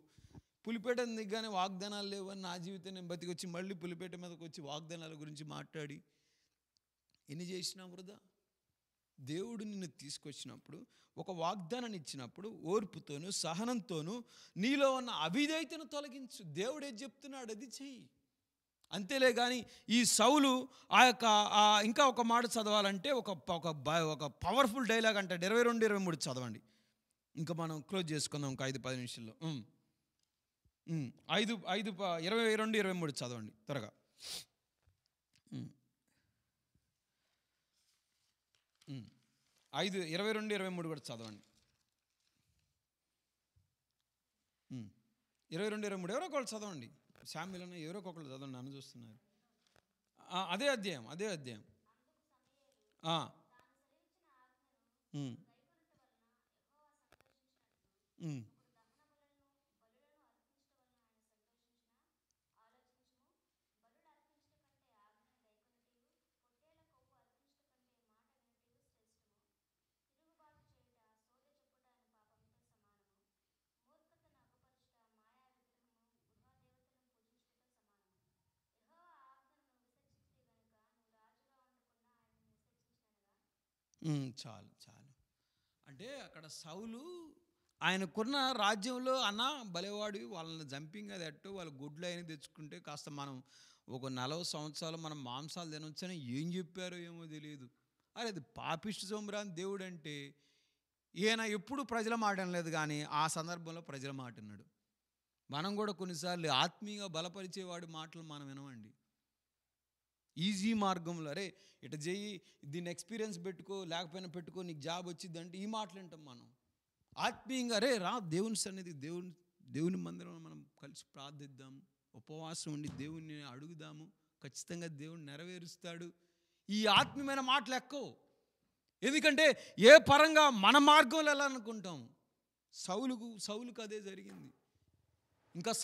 పులిపేట దిగ్గానే వాగ్దానాలు లేవని నా జీవితం నేను బతికొచ్చి మళ్ళీ పులిపేట మీదకి వచ్చి వాగ్దానాల గురించి మాట్లాడి ఎన్ని చేసినా వృధా. దేవుడు నిన్ను తీసుకొచ్చినప్పుడు, ఒక వాగ్దానాన్ని ఇచ్చినప్పుడు ఓర్పుతోనూ సహనంతోనూ నీలో ఉన్న అవిధేయతను తొలగించు. దేవుడు ఏది చెప్తున్నాడు అది చెయ్యి. అంతేలే కానీ ఈ సౌలు ఆ యొక్క ఇంకా ఒక మాట చదవాలంటే ఒక పవర్ఫుల్ డైలాగ్ అంటాడు. 22-23 చదవండి. ఇంకా మనం క్లోజ్ చేసుకుందాం ఒక 5-10 నిమిషాల్లో. 22-23 చదవండి త్వరగా. 22-23 కూడా చదవండి. 22-23 ఎవరో ఒకళ్ళు చదవండి. శామ్యుల్ ఎవరో ఒకళ్ళు చదవండి, నన్ను చూస్తున్నారు. అదే అధ్యాయం. చాలు. అంటే అక్కడ సౌలు ఆయనకున్న రాజ్యంలో బలేవాడు, వాళ్ళని జంపింగ్ అది అట్టు వాళ్ళ గుడ్లు అయినా తెచ్చుకుంటే కాస్త మనం ఒక 40 సంవత్సరాలు మనం మాంసాలు తినొచ్చని ఏం చెప్పారో ఏమో తెలియదు. అది పాపిష్టి సోమరాని దేవుడు అంటే ఈయన ఎప్పుడు ప్రజల మాట అనలేదు, కానీ ఆ సందర్భంలో ప్రజల మాట అన్నాడు. మనం కూడా కొన్నిసార్లు ఆత్మీయంగా బలపరిచేవాడి మాటలు మనం వినమండి. ఈజీ మార్గంలో అరే ఇటు చెయ్యి, దీన్ని ఎక్స్పీరియన్స్ పెట్టుకో, లేకపోయినా పెట్టుకో, నీకు జాబ్ వచ్చింది అంటే ఈ మాటలు వింటాం మనం. ఆత్మీయంగా అరే రా దేవుని సన్నిధి, దేవుని మందిరంలో మనం కలిసి ప్రార్థిద్దాము, ఉపవాసం ఉండి దేవుణ్ణి అడుగుదాము, ఖచ్చితంగా దేవుడు నెరవేరుస్తాడు. ఈ ఆత్మీయమైన మాటలు ఎక్కువ. ఎందుకంటే ఏ పరంగా మన మార్గంలో వెళ్ళాలనుకుంటాం. సౌలుకు అదే జరిగింది.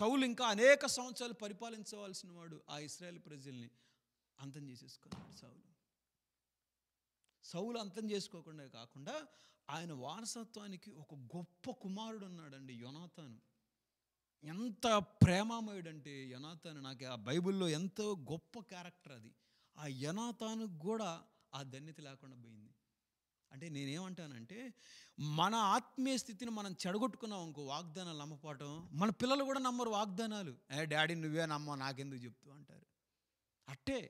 సౌలు ఇంకా అనేక సంవత్సరాలు పరిపాలించవలసిన వాడు ఆ ఇశ్రాయేల్ ప్రజల్ని అంతం చేసేసుకున్నాడు. సౌలు అంతం చేసుకోకుండా కాకుండా ఆయన వారసత్వానికి ఒక గొప్ప కుమారుడు ఉన్నాడండి, యోనాతాను. ఎంత ప్రేమామయుడంటే యోనాతాను, నాకు ఆ బైబిల్లో ఎంతో గొప్ప క్యారెక్టర్ అది. ఆ యోనాతాను కూడా ఆ ధన్యత లేకుండా పోయింది. అంటే నేనేమంటానంటే మన ఆత్మీయ స్థితిని మనం చెడగొట్టుకున్నాం ఇంకో వాగ్దానాలు నమ్మపోవటం. మన పిల్లలు కూడా నమ్మరు వాగ్దానాలు. డాడీ నువ్వే నమ్మో, నాకెందుకు చెప్తూ అంటారు. అట్టే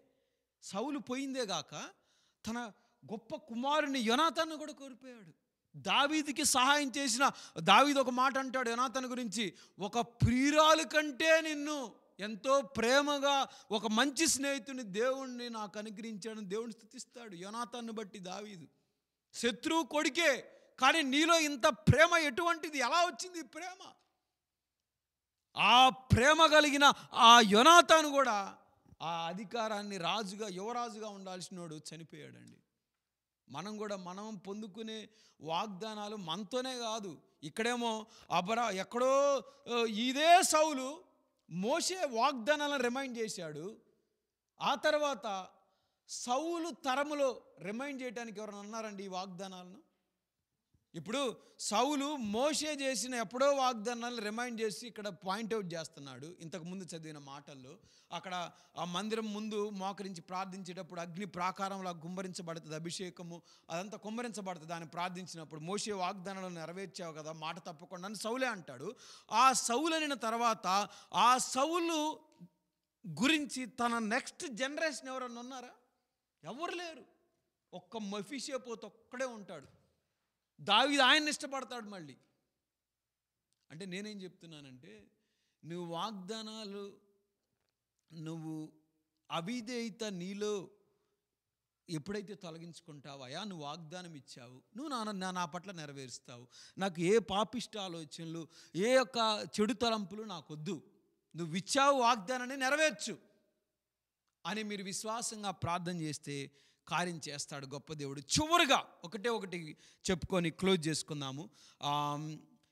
సౌలు పోయిందే గాక తన గొప్ప కుమారుని యోనాతాను కూడా కోల్పోయాడు. దావీదుకి సహాయం చేసిన దావీదు ఒక మాట అంటాడు యోనాతాను గురించి, ఒక ప్రియురాలు కంటే నిన్ను ఎంతో ప్రేమగా ఒక మంచి స్నేహితుని దేవుణ్ణి నాకు అనుగ్రహించాడని దేవుని స్తుతిస్తాడు. యోనాతాన్ని బట్టి దావీదు శత్రువు కొడుకే, కానీ నీలో ఇంత ప్రేమ ఎటువంటిది, ఎలా వచ్చింది ఈ ప్రేమ? ఆ ప్రేమ కలిగిన ఆ యోనాతాను కూడా ఆ అధికారాన్ని యువరాజుగా ఉండాల్సినోడు చనిపోయాడండి. మనం పొందుకునే వాగ్దానాలు మనతోనే కాదు. ఇక్కడేమో ఎక్కడో ఇదే సౌలు మోషే వాగ్దానాలను రిమైండ్ చేశాడు. ఆ తర్వాత సౌలు తరములో రిమైండ్ చేయడానికి ఎవరైనా ఉన్నారండి ఈ వాగ్దానాలను? ఇప్పుడు సౌలు మోషే చేసిన ఎప్పుడో వాగ్దానాలను రిమైండ్ చేసి ఇక్కడ పాయింట్అవుట్ చేస్తున్నాడు. ఇంతకుముందు చదివిన మాటల్లో అక్కడ ఆ మందిరం ముందు మోకరించి ప్రార్థించేటప్పుడు అగ్ని ప్రాకారంలా కుమ్మరించబడుతుంది, అభిషేకము అదంతా కుమ్మరించబడుతుంది. దాన్ని ప్రార్థించినప్పుడు మోషే వాగ్దానాలను నెరవేర్చావు కదా, మాట తప్పకుండా అని సౌలే అంటాడు. ఆ సౌలు అయిన తర్వాత ఆ సౌలు గురించి తన నెక్స్ట్ జనరేషన్ ఎవరన్నా ఉన్నారా? ఎవరు లేరు. ఒక్క మెఫీషోబెతు ఒక్కడే ఉంటాడు. దావీదు ఆయన్ని ఇష్టపడతాడు మళ్ళీ. అంటే నేనేం చెప్తున్నానంటే నువ్వు వాగ్దానాలు, నువ్వు అవిధేయత నీలో ఎప్పుడైతే తొలగించుకుంటావా, నువ్వు వాగ్దానం ఇచ్చావు, నువ్వు నా పట్ల నెరవేరుస్తావు. నాకు ఏ పాపిష్ట ఆలోచనలు, ఏ యొక్క చెడు తలంపులు నాకొద్దు, నువ్వు ఇచ్చావు వాగ్దానాన్ని నెరవేర్చు అని మీరు విశ్వాసంగా ప్రార్థన చేస్తే కార్యం చేస్తాడు గొప్ప దేవుడు. చివరిగా ఒకటి చెప్పుకొని క్లోజ్ చేసుకుందాము.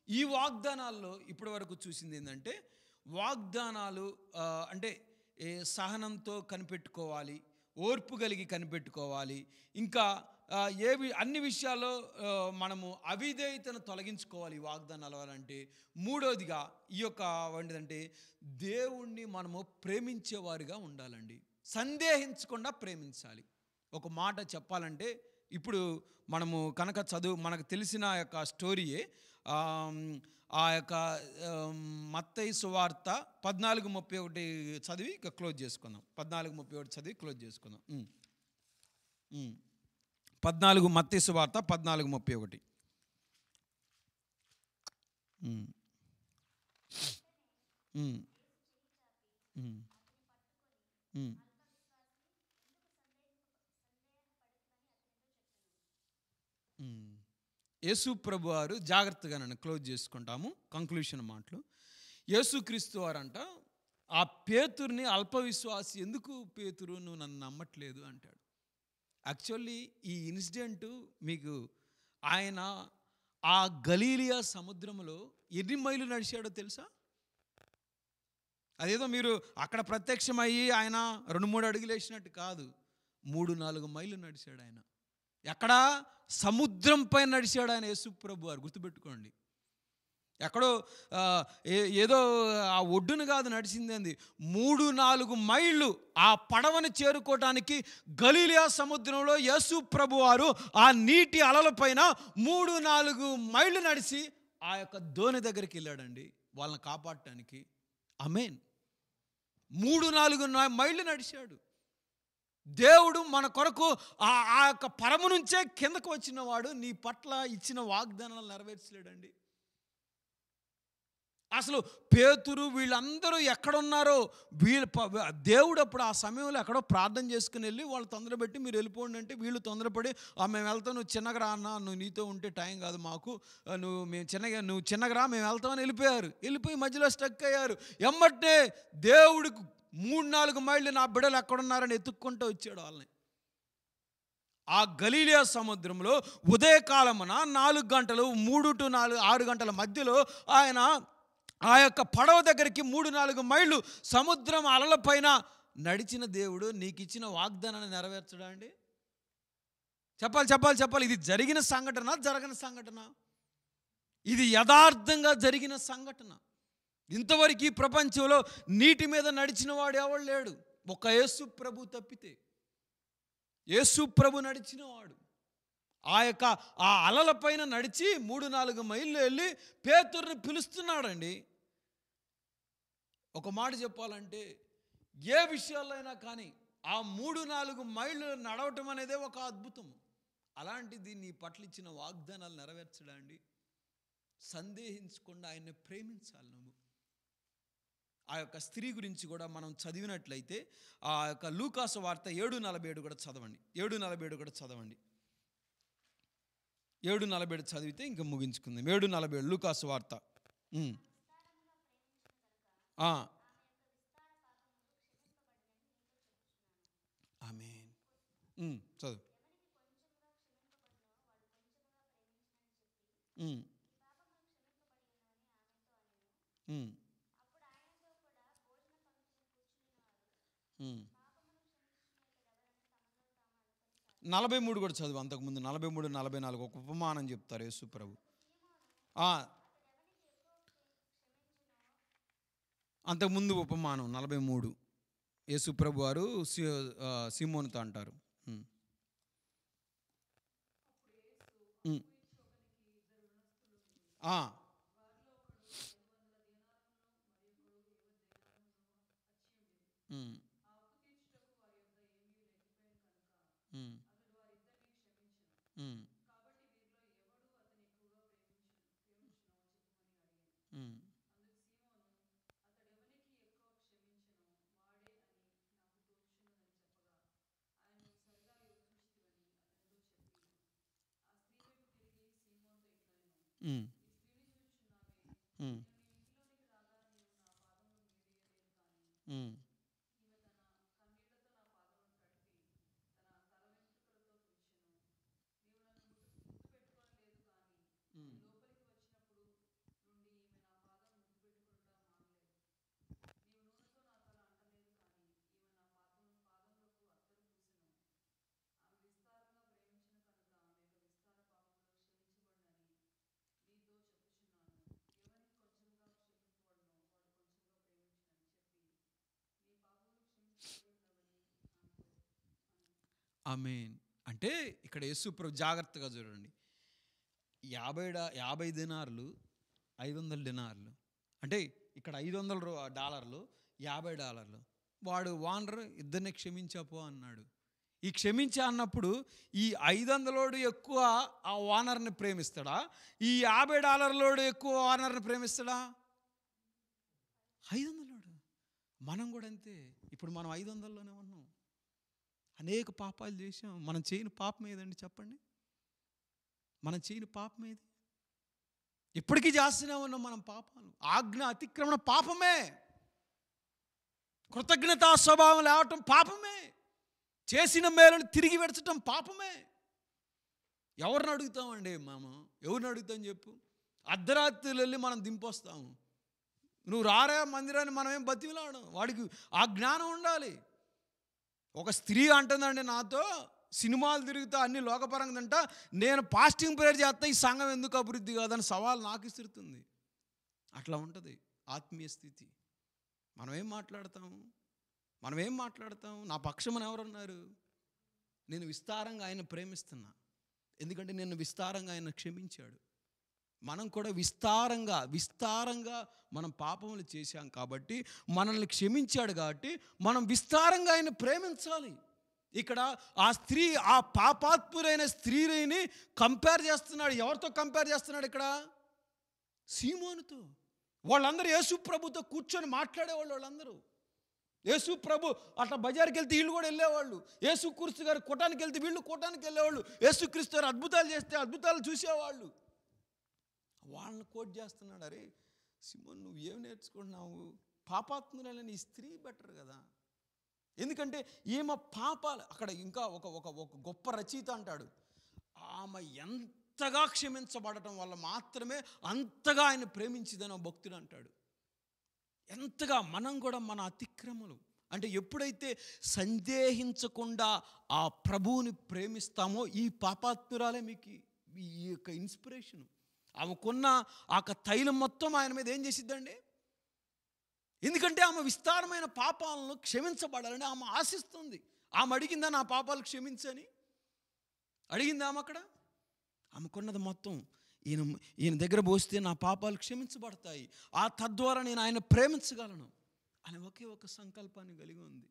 ఈ వాగ్దానాల్లో ఇప్పటి వరకు చూసింది ఏంటంటే వాగ్దానాలు అంటే సహనంతో కనిపెట్టుకోవాలి, ఓర్పు కలిగి కనిపెట్టుకోవాలి. ఇంకా అన్ని విషయాల్లో మనము అవిధేయతను తొలగించుకోవాలి ఈ వాగ్దానాలు అంటే. మూడోదిగా ఈ యొక్క ఏంటంటే దేవుణ్ణి మనము ప్రేమించేవారుగా ఉండాలండి, సందేహించకుండా ప్రేమించాలి. ఒక మాట చెప్పాలంటే ఇప్పుడు మనము కనుక మనకు తెలిసిన యొక్క స్టోరీయే. ఆ యొక్క మత్తయి సువార్త 14:31 చదివి ఇక క్లోజ్ చేసుకుందాం. 14:31 చదివి క్లోజ్ చేసుకుందాం. 14 మత్తయి సువార్త 14:31. యేసు ప్రభు వారు జాగ్రత్తగా నన్ను క్లోజ్ చేసుకుంటాము. కంక్లూషన్ మాటలు. యేసుక్రీస్తు వారంట ఆ పేతురుని అల్పవిశ్వాసి, ఎందుకు పేతురు నువ్వు నన్ను నమ్మట్లేదు అంటాడు. యాక్చువల్లీ ఈ ఇన్సిడెంట్ మీకు ఆయన ఆ గలీలియా సముద్రంలో ఎన్ని మైళ్ళు నడిచాడో తెలుసా? అదేదో మీరు అక్కడ ప్రత్యక్షమయ్యి ఆయన 2-3 అడుగులు వేసినట్టు కాదు, 3-4 మైళ్ళు నడిచాడు ఆయన. ఎక్కడ? సముద్రం పైన నడిచాడు ఆయన యేసుప్రభు వారు. గుర్తుపెట్టుకోండి. ఎక్కడో ఏదో ఆ ఒడ్డును కాదు నడిచింది, 3-4 మైళ్ళు ఆ పడవని చేరుకోవటానికి గలీలియా సముద్రంలో యేసుప్రభు వారు ఆ నీటి అలల పైన 3-4 మైళ్ళు నడిచి ఆ యొక్క దోణి దగ్గరికి వెళ్ళాడండి వాళ్ళని కాపాడటానికి. ఆమేన్. 3-4 మైళ్ళు నడిచాడు. దేవుడు మన కొరకు ఆ యొక్క పరము నుంచే కిందకు వచ్చిన వాడు నీ పట్ల ఇచ్చిన వాగ్దానాలు నెరవేర్చలేడండి. అసలు పేతురు వీళ్ళందరూ ఎక్కడున్నారో దేవుడు అప్పుడు ఆ సమయంలో ఎక్కడో ప్రార్థన చేసుకుని వెళ్ళి వాళ్ళు తొందరపెట్టి మీరు వెళ్ళిపోండి అంటే వీళ్ళు తొందరపడి మేము వెళ్తాం, నువ్వు చిన్నగా రా అన్న, నువ్వు నీతో ఉంటే టైం కాదు మాకు, నువ్వు చిన్నగా రా, మేము వెళ్తామని వెళ్ళిపోయారు. వెళ్ళిపోయి మధ్యలో స్టక్ అయ్యారు. ఎమ్మటే దేవుడికి 3-4 మైళ్ళు నా బిడ్డలు ఎక్కడున్నారని ఎత్తుక్కుంటూ వచ్చాడు వాళ్ళని. ఆ గలీలియా సముద్రంలో ఉదయకాలమున 4 గంటలు 3 to 6 గంటల మధ్యలో ఆయన ఆ యొక్క పడవ దగ్గరికి 3-4 మైళ్ళు సముద్రం అలల పైన నడిచిన దేవుడు నీకు ఇచ్చిన వాగ్దానాన్ని నెరవేర్చడా అండి? చెప్పాలి. ఇది జరిగిన సంఘటన, జరగని సంఘటన? ఇది యథార్థంగా జరిగిన సంఘటన. ఇంతవరకు ఈ ప్రపంచంలో నీటి మీద నడిచిన వాడు ఎవడు లేడు, ఒక యేసు ప్రభు తప్పితే. యేసు ప్రభు నడిచినవాడు ఆ అలల పైన నడిచి 3-4 మైళ్ళు వెళ్ళి పేతురుని పిలుస్తున్నాడండి. ఒక మాట చెప్పాలంటే ఏ విషయాల్లో అయినా కానీ ఆ 3-4 మైళ్ళు నడవటం అనేదే ఒక అద్భుతం. అలాంటిది నీ పట్ల ఇచ్చిన వాగ్దానాలు నెరవేర్చడా అండి? సందేహించకుండా ఆయన్ని ప్రేమించాలి నువ్వు. ఆ యొక్క స్త్రీ గురించి కూడా మనం చదివినట్లయితే ఆ యొక్క లూకాసు వార్త 7:47 కూడా చదవండి. 7:47 కూడా చదవండి. 7:47 చదివితే ఇంకా ముగించుకుందాం. 7:47 లూకాసు వార్త. ఆమేన్. చదువు. 음. 43 కూడా చదువు. అంతకుముందు 43, 44 ఒక ఉపమానం చెప్తారు యేసు ప్రభు. అంతకుముందు ఉపమానం 43 యేసు ప్రభు వారు సీమోనుతో అంటారు. ఆమేన్. అంటే ఇక్కడ యేసు ప్రభు జాగ్రత్తగా చూడండి. 50 దినార్లు 500 డినార్లు. అంటే ఇక్కడ $500, $50. వాడు ఓనర్ ఇద్దరిని క్షమించపో అన్నాడు. ఈ క్షమించా అన్నప్పుడు ఈ 500 ఎక్కువ ఆ ఓనర్ని ప్రేమిస్తాడా, ఈ $50 ఎక్కువ ఓనర్ని ప్రేమిస్తాడా? 500. మనం కూడా అంతే. ఇప్పుడు మనం 500లోనే ఉన్నాం. అనేక పాపాలు చేసాం. మనం చేయని పాపం ఏదండి చెప్పండి? మనం చేయని పాపం ఏది? ఇప్పటికీ చేస్తూనే ఉన్నాం మనం పాపాలు. ఆజ్ఞ అతిక్రమణ పాపమే. కృతజ్ఞతా స్వభావం లేవటం పాపమే. చేసిన మేలను తిరిగి వెడచటం పాపమే. ఎవరిని అడుగుతామండి మనం? ఎవరిని అడుగుతాం చెప్పు? అర్ధరాత్రులు వెళ్ళి మనం దింపొస్తాము. నువ్వు రారా మందిరాన్ని మనం ఏం బతిమిలాడం? వాడికి ఆ జ్ఞానం ఉండాలి. ఒక స్త్రీ అంటుందండి నాతో, సినిమాలు తిరుగుతా అన్ని లోకపరంగా, నేను ఫాస్టింగ్ ప్రేయర్ చేస్తా, ఈ సంఘం ఎందుకు అభివృద్ధి కాదని సవాల్ నాకు ఇస్తురుతుంది. అట్లా ఉంటుంది ఆత్మీయ స్థితి. మనం ఏం మాట్లాడతాం? నా పక్షమని ఎవరున్నారు? నేను విస్తారంగా ఆయన ప్రేమిస్తున్నా, ఎందుకంటే నేను విస్తారంగా ఆయన క్షమించాడు. మనం కూడా విస్తారంగా మనం పాపములు చేశాం కాబట్టి, మనల్ని క్షమించాడు కాబట్టి మనం విస్తారంగా ఆయన ప్రేమించాలి. ఇక్కడ ఆ స్త్రీ, ఆ పాపాత్మురైన స్త్రీని కంపేర్ చేస్తున్నాడు. ఎవరితో కంపేర్ చేస్తున్నాడు ఇక్కడ? సీమోనుతో. వాళ్ళందరూ యేసు ప్రభుతో కూర్చొని మాట్లాడేవాళ్ళు. వాళ్ళందరూ యేసు ప్రభు అట్లా బజార్కి వెళ్తే వీళ్ళు కూడా వెళ్ళేవాళ్ళు. యేసు క్రీస్తు గారు కోటానికి వెళ్తే వీళ్ళు కోటానికి వెళ్ళేవాళ్ళు. యేసు క్రీస్తు గారు అద్భుతాలు చేస్తే అద్భుతాలు చూసేవాళ్ళు. వాళ్ళని కోట్ చేస్తున్నాడు. అరే సిమోన్, నువ్వు ఏం నేర్చుకుంటున్నావు? పాపాత్ములైన నీ స్త్రీ బెటర్ కదా. ఎందుకంటే ఈమె పాపాలు, అక్కడ ఇంకా ఒక గొప్ప రచయిత అంటాడు, ఆమె ఎంతగా క్షమించబడటం వల్ల మాత్రమే అంతగా ఆయన ప్రేమించిందని భక్తుడు అంటాడు. ఎంతగా మనం కూడా మన అతిక్రమలు, అంటే ఎప్పుడైతే సందేహించకుండా ఆ ప్రభువుని ప్రేమిస్తామో, ఈ పాపాత్మురాలే మీకు ఈ యొక్క ఇన్స్పిరేషన్. ఆమెకున్న ఆ తైలం మొత్తం ఆయన మీద ఏం చేసిద్దండి? ఎందుకంటే ఆమె విస్తారమైన పాపాలను క్షమించబడాలని ఆమె ఆశిస్తుంది. ఆమె అడిగిందా నా పాపాలు క్షమించని? అడిగిందా ఆమె అక్కడ? ఆమెకున్నది మొత్తం ఈయన దగ్గర పోస్తే నా పాపాలు క్షమించబడతాయి, ఆ తద్వారా నేను ఆయన ప్రేమించగలను అని ఒకే ఒక సంకల్పాన్ని కలిగి ఉంది.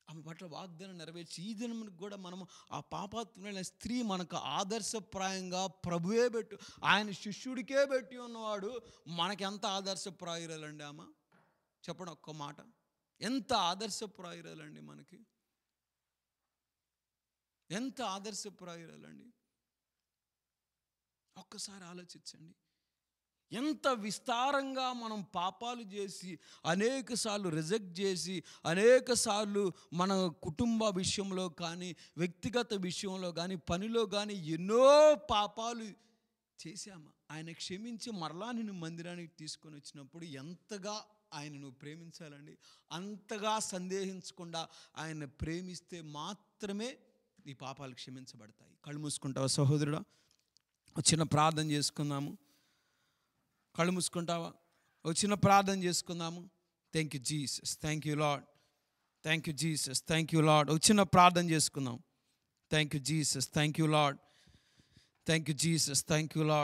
ఆమె పట్ల వాగ్దానం నెరవేర్చి ఈ దినమునికి కూడా మనము ఆ పాపాత్ములైన స్త్రీ మనకు ఆదర్శప్రాయంగా ప్రభువే పెట్టి, ఆయన శిష్యుడికే పెట్టి ఉన్నవాడు మనకి ఎంత ఆదర్శప్రాయురాలండి ఆమె? చెప్పండి ఒక్క మాట. ఎంత ఆదర్శప్రాయురాలండి మనకి? ఎంత ఆదర్శప్రాయురాలండి? ఒక్కసారి ఆలోచించండి. ఎంత విస్తారంగా మనం పాపాలు చేసి, అనేకసార్లు రిజెక్ట్ చేసి, అనేకసార్లు మన కుటుంబ విషయంలో కానీ, వ్యక్తిగత విషయంలో కానీ, పనిలో కానీ ఎన్నో పాపాలు చేశాము. ఆయన క్షమించి మరలా నిన్ను మందిరానికి తీసుకొని వచ్చినప్పుడు ఎంతగా ఆయన నువ్వు ప్రేమించాలండి. అంతగా సందేహించకుండా ఆయన ప్రేమిస్తే మాత్రమే నీ పాపాలు క్షమించబడతాయి. కళ్ళు మూసుకుంటావా సహోదరుడా? చిన్న ప్రార్థన చేసుకుందాము. కళ్ళు మూసుకుంటావా? ఒక చిన్న ప్రార్థన చేసుకుందాము. Thank you Jesus, thank you lord, thank you Jesus, thank you lord. ఒక చిన్న ప్రార్థన చేసుకుందాం. Thank you Jesus, thank you lord, thank you Jesus, thank you lord.